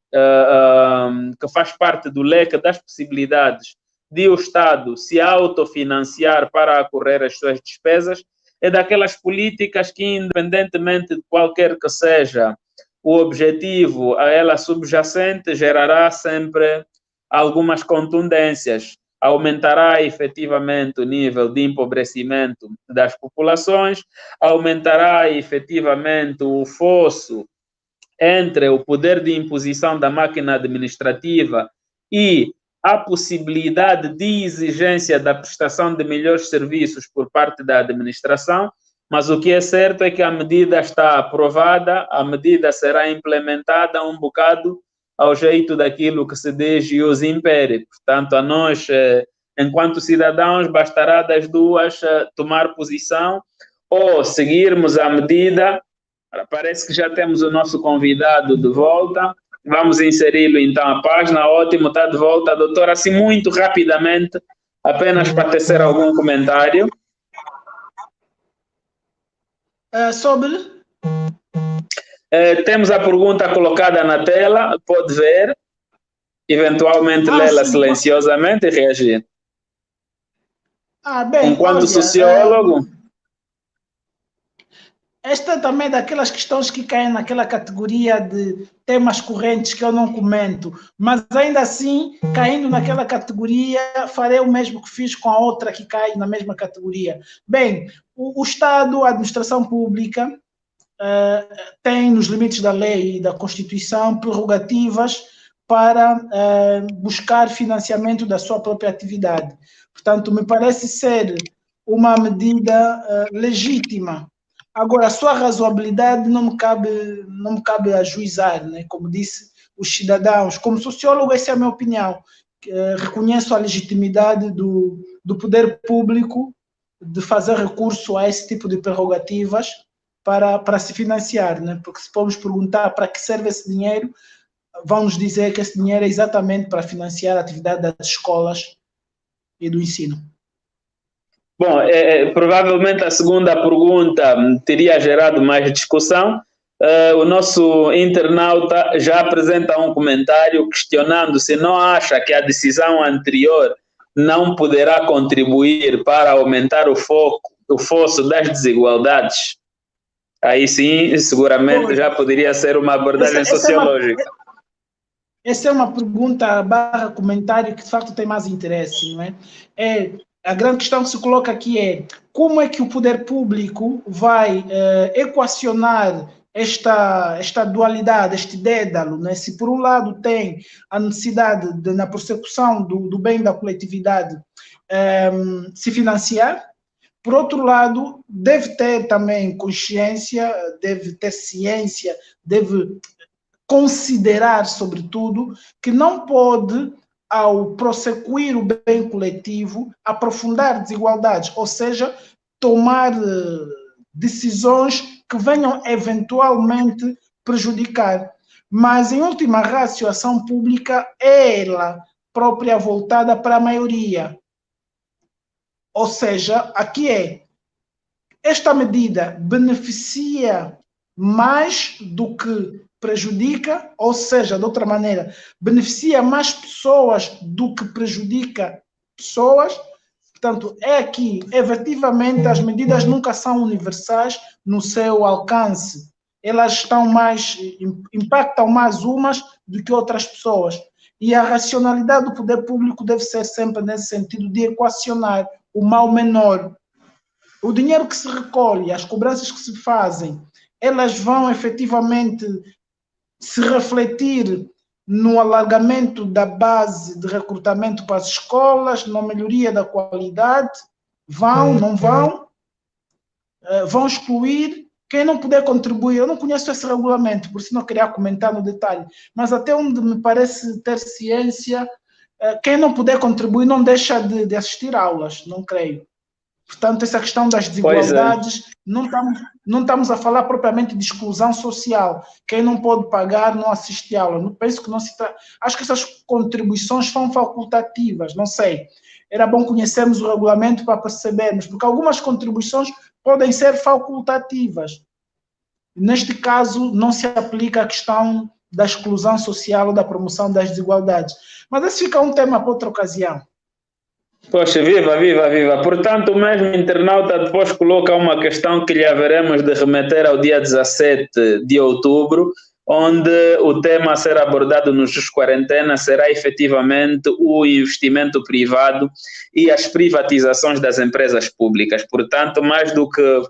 que faz parte do leque das possibilidades de o Estado se autofinanciar para acorrer as suas despesas, é daquelas políticas que, independentemente de qualquer que seja o objetivo a ela subjacente, gerará sempre algumas contundências, aumentará efetivamente o nível de empobrecimento das populações, aumentará efetivamente o fosso entre o poder de imposição da máquina administrativa e a possibilidade de exigência da prestação de melhores serviços por parte da administração, mas o que é certo é que a medida está aprovada, a medida será implementada um bocado ao jeito daquilo que se diz ius impere. Portanto, a nós, enquanto cidadãos, bastará das duas tomar posição ou seguirmos a medida. Parece que já temos o nosso convidado de volta. Vamos inseri-lo então à página. Ótimo, está de volta. Doutor, assim muito rapidamente, apenas para tecer algum comentário. Sobre? Temos a pergunta colocada na tela, pode ver, eventualmente lê-la silenciosamente e reagir. Bem, enquanto olha, sociólogo... Esta também é daquelas questões que caem naquela categoria de temas correntes que eu não comento, mas ainda assim, caindo naquela categoria, farei o mesmo que fiz com a outra que cai na mesma categoria. Bem, o Estado, a administração pública, tem, nos limites da lei e da Constituição, prerrogativas para buscar financiamento da sua própria atividade. Portanto, me parece ser uma medida legítima. Agora, a sua razoabilidade não me cabe ajuizar, né? Como disse os cidadãos. Como sociólogo, essa é a minha opinião. Reconheço a legitimidade do poder público de fazer recurso a esse tipo de prerrogativas para se financiar, né? Porque se formos perguntar para que serve esse dinheiro, vão nos dizer que esse dinheiro é exatamente para financiar a atividade das escolas e do ensino. Bom, provavelmente a segunda pergunta teria gerado mais discussão. O nosso internauta já apresenta um comentário questionando se não acha que a decisão anterior não poderá contribuir para aumentar o fosso das desigualdades. Aí sim, seguramente já poderia ser uma abordagem sociológica. Essa é uma pergunta / comentário que de facto tem mais interesse, não é? A grande questão que se coloca aqui é como é que o poder público vai equacionar esta dualidade, este dédalo, né? Se por um lado tem a necessidade de, na persecução do bem da coletividade, se financiar, por outro lado, deve ter também consciência, deve ter ciência, deve considerar, sobretudo, que não pode, ao prosseguir o bem coletivo, aprofundar desigualdades, ou seja, tomar decisões que venham eventualmente prejudicar. Mas, em última ratio, a ação pública é ela própria voltada para a maioria. Ou seja, aqui esta medida beneficia mais do que prejudica, ou seja, de outra maneira, beneficia mais pessoas do que prejudica pessoas. Portanto, aqui, efetivamente, as medidas nunca são universais no seu alcance. Elas impactam mais umas do que outras pessoas. E a racionalidade do poder público deve ser sempre nesse sentido de equacionar o mal menor. O dinheiro que se recolhe, as cobranças que se fazem, elas vão efetivamente se refletir no alargamento da base de recrutamento para as escolas, na melhoria da qualidade, não vão, vão excluir quem não puder contribuir. Eu não conheço esse regulamento, por isso não queria comentar no detalhe, mas até onde me parece ter ciência, quem não puder contribuir não deixa de assistir aulas, não creio. Portanto, essa questão das desigualdades, não estamos a falar propriamente de exclusão social. Quem não pode pagar não assiste aula. Não penso que não se trata. Acho que essas contribuições são facultativas, não sei. Era bom conhecermos o regulamento para percebermos, porque algumas contribuições podem ser facultativas. Neste caso, não se aplica a questão da exclusão social ou da promoção das desigualdades. Mas esse fica um tema para outra ocasião. Poxa, viva, viva, viva. Portanto, o mesmo internauta depois coloca uma questão que lhe haveremos de remeter ao dia 17 de outubro, onde o tema a ser abordado no Jus Quarentena será efetivamente o investimento privado e as privatizações das empresas públicas. Portanto, mais do que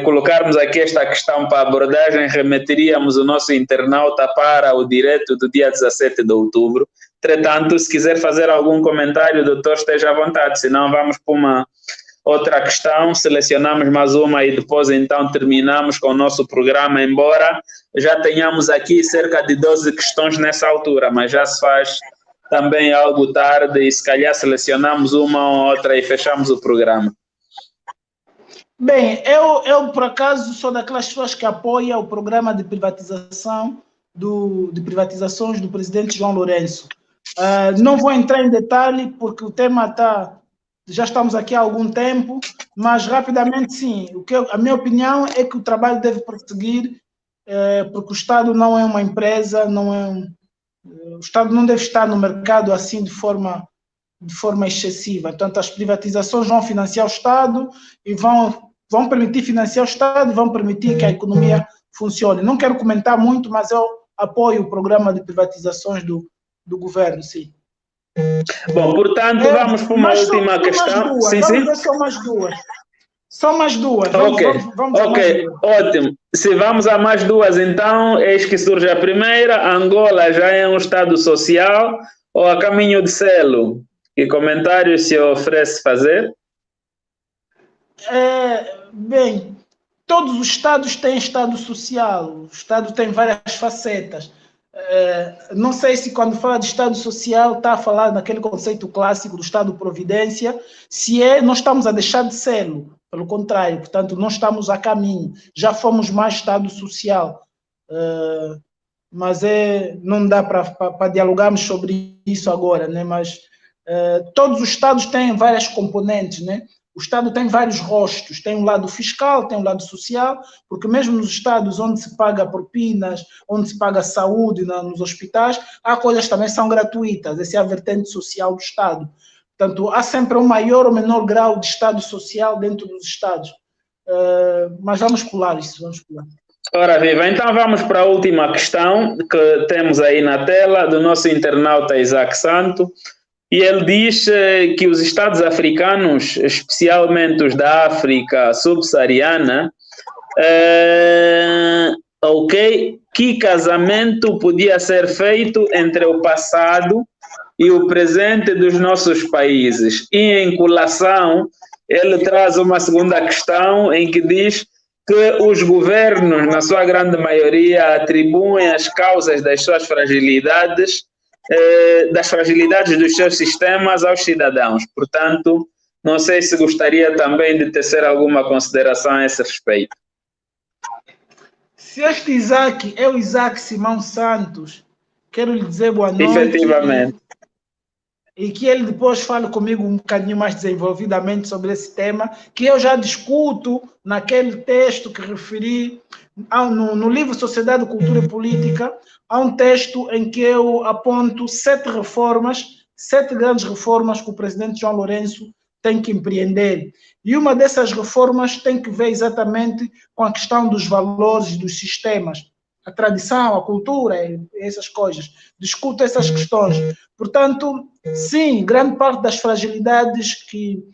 colocarmos aqui esta questão para abordagem, remeteríamos o nosso internauta para o direto do dia 17 de outubro. Entretanto, se quiser fazer algum comentário, doutor, esteja à vontade, senão vamos para uma outra questão, selecionamos mais uma e depois então terminamos com o nosso programa, embora já tenhamos aqui cerca de 12 questões nessa altura, mas já se faz também algo tarde e se calhar selecionamos uma ou outra e fechamos o programa. Bem, eu por acaso sou daquelas pessoas que apoiam o programa de privatização de privatizações do presidente João Lourenço. Não vou entrar em detalhe porque o tema já estamos aqui há algum tempo, mas rapidamente sim, a minha opinião é que o trabalho deve prosseguir, porque o Estado não é uma empresa, o Estado não deve estar no mercado assim de forma excessiva. Portanto, as privatizações vão financiar o Estado e vão permitir financiar o Estado e vão permitir que a economia funcione. Não quero comentar muito, mas eu apoio o programa de privatizações do governo, sim. Bom, portanto, vamos para uma última questão. Sim, sim. Só mais duas. Só mais duas. Vamos ok, ótimo. Se vamos a mais duas, então, eis que surge a primeira. Angola já é um Estado social ou a caminho de selo? Que comentário se oferece fazer? Bem, todos os Estados têm Estado social. O Estado tem várias facetas. Não sei se quando fala de Estado social está a falar naquele conceito clássico do Estado-providência, nós estamos a deixar de serlo, pelo contrário, portanto, não estamos a caminho, já fomos mais Estado social, mas não dá para dialogarmos sobre isso agora, né? Mas todos os Estados têm várias componentes, né? O Estado tem vários rostos, tem um lado fiscal, tem um lado social, porque mesmo nos Estados onde se paga propinas, onde se paga saúde nos hospitais, há coisas que também são gratuitas, essa é a vertente social do Estado. Portanto, há sempre um maior ou menor grau de Estado social dentro dos Estados. Mas vamos pular isso, vamos pular. Ora, viva, então vamos para a última questão que temos aí na tela, do nosso internauta Isaac Santo. E ele diz que os Estados africanos, especialmente os da África subsaariana, que casamento podia ser feito entre o passado e o presente dos nossos países? E em colação, ele traz uma segunda questão em que diz que os governos, na sua grande maioria, atribuem as causas das suas fragilidades dos seus sistemas aos cidadãos. Portanto, não sei se gostaria também de tecer alguma consideração a esse respeito. Se este Isaac é o Isaac Simão Santos, quero lhe dizer boa noite. Efetivamente. E que ele depois fale comigo um bocadinho mais desenvolvidamente sobre esse tema, que eu já discuto naquele texto que referi no livro Sociedade, Cultura e Política. Há um texto em que eu aponto 7 grandes reformas que o presidente João Lourenço tem que empreender. E uma dessas reformas tem que ver exatamente com a questão dos valores, dos sistemas, a tradição, a cultura, essas coisas. Discuto essas questões. Portanto, sim, grande parte das fragilidades que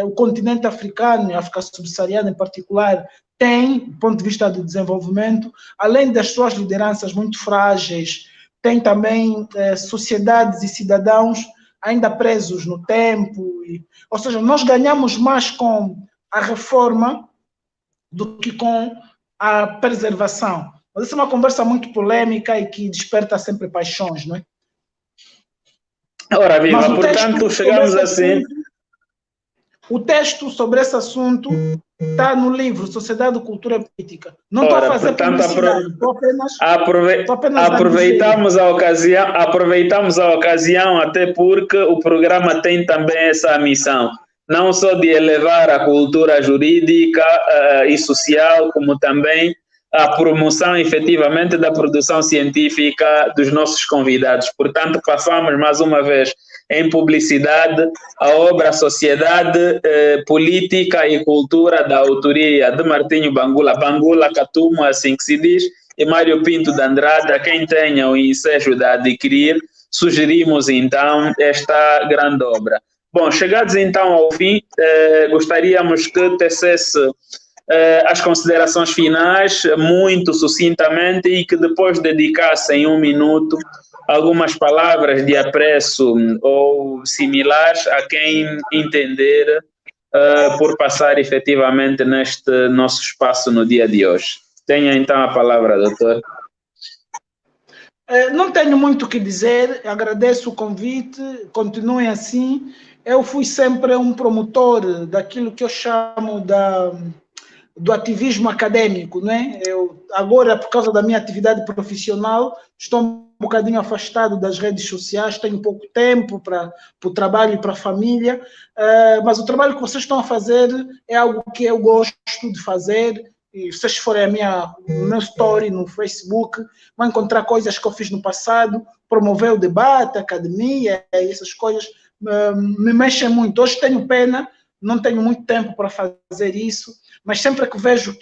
o continente africano, a África subsaariana em particular, tem, do ponto de vista do desenvolvimento, além das suas lideranças muito frágeis, tem também sociedades e cidadãos ainda presos no tempo. Ou seja, nós ganhamos mais com a reforma do que com a preservação. Mas essa é uma conversa muito polêmica e que desperta sempre paixões, não é? Ora, viva, Mas o portanto, texto chegamos sobre esse assim. assunto, o texto sobre esse assunto está no livro Sociedade, Cultura e Política. Não estou a Ora, fazer portanto, publicidade, estou apenas a dizer. aproveitamos a ocasião, até porque o programa tem também essa missão, não só de elevar a cultura jurídica e social, como também a promoção efetivamente da produção científica dos nossos convidados. Portanto, passamos mais uma vez em publicidade a obra Sociedade, Política e Cultura da autoria de Martinho Bangula Catumo, assim que se diz, e Mário Pinto de Andrade. A quem tenha o ensejo de adquirir, sugerimos então esta grande obra. Bom, chegados então ao fim, gostaríamos que tecesse as considerações finais, muito sucintamente, e que depois dedicassem um minuto algumas palavras de apreço ou similares a quem entender por passar efetivamente neste nosso espaço no dia de hoje. Tenha então a palavra, doutor. Não tenho muito o que dizer, agradeço o convite, continuem assim. Eu fui sempre um promotor daquilo que eu chamo do ativismo acadêmico, né? Eu agora, por causa da minha atividade profissional, estou um bocadinho afastado das redes sociais, tenho pouco tempo para o trabalho e para a família, mas o trabalho que vocês estão a fazer é algo que eu gosto de fazer. E se vocês forem o meu story no Facebook, vão encontrar coisas que eu fiz no passado, promover o debate, a academia, essas coisas me mexem muito. Hoje tenho pena, não tenho muito tempo para fazer isso, mas sempre que vejo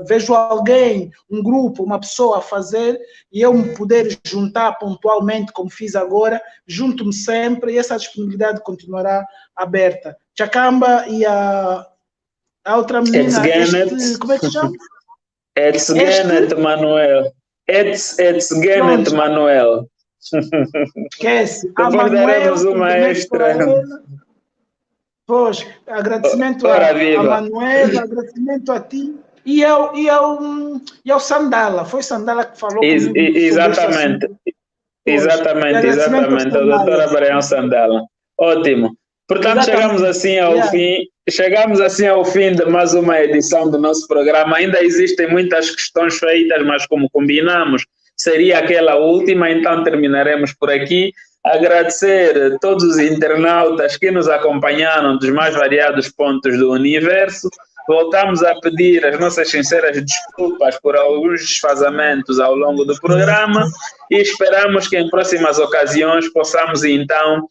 vejo alguém, um grupo, uma pessoa a fazer, e eu me poder juntar pontualmente, como fiz agora, junto-me sempre, e essa disponibilidade continuará aberta. Chacamba e a outra menina, como é que se chama? Etzgenet Manuel. Etzgenet Manuel. Esquece. Depois daremos uma extra. Pois, agradecimento a Manuela, agradecimento a ti e ao Sandala. Foi Sandala que falou comigo. Exatamente. Exatamente. A doutora Brian Sandala. Ótimo. Portanto, chegamos assim ao fim de mais uma edição do nosso programa. Ainda existem muitas questões feitas, mas como combinamos, seria aquela última, então terminaremos por aqui. Agradecer a todos os internautas que nos acompanharam dos mais variados pontos do universo. Voltamos a pedir as nossas sinceras desculpas por alguns desfazamentos ao longo do programa e esperamos que em próximas ocasiões possamos então,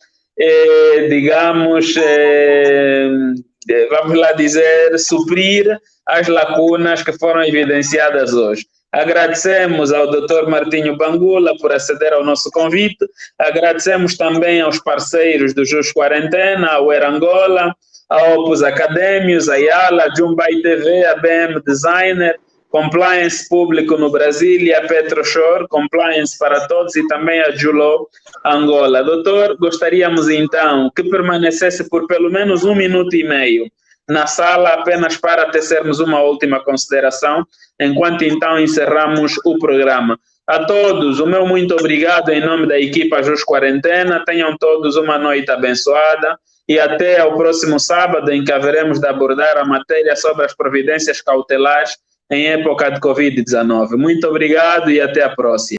vamos lá dizer, suprir as lacunas que foram evidenciadas hoje. Agradecemos ao Dr. Martinho Bangula por aceder ao nosso convite, agradecemos também aos parceiros do Jus Quarentena, ao Erangola, a Opus Académios, a Yala, a Jumbai TV, a BM Designer, Compliance Público no Brasil e a PetroShore, Compliance para Todos, e também a Julo Angola. Doutor, gostaríamos então que permanecesse por pelo menos 1 minuto e meio na sala, apenas para tecermos uma última consideração, enquanto então encerramos o programa. A todos, o meu muito obrigado em nome da equipa Jus Quarentena. Tenham todos uma noite abençoada e até ao próximo sábado, em que haveremos de abordar a matéria sobre as providências cautelares em época de Covid-19. Muito obrigado e até a próxima.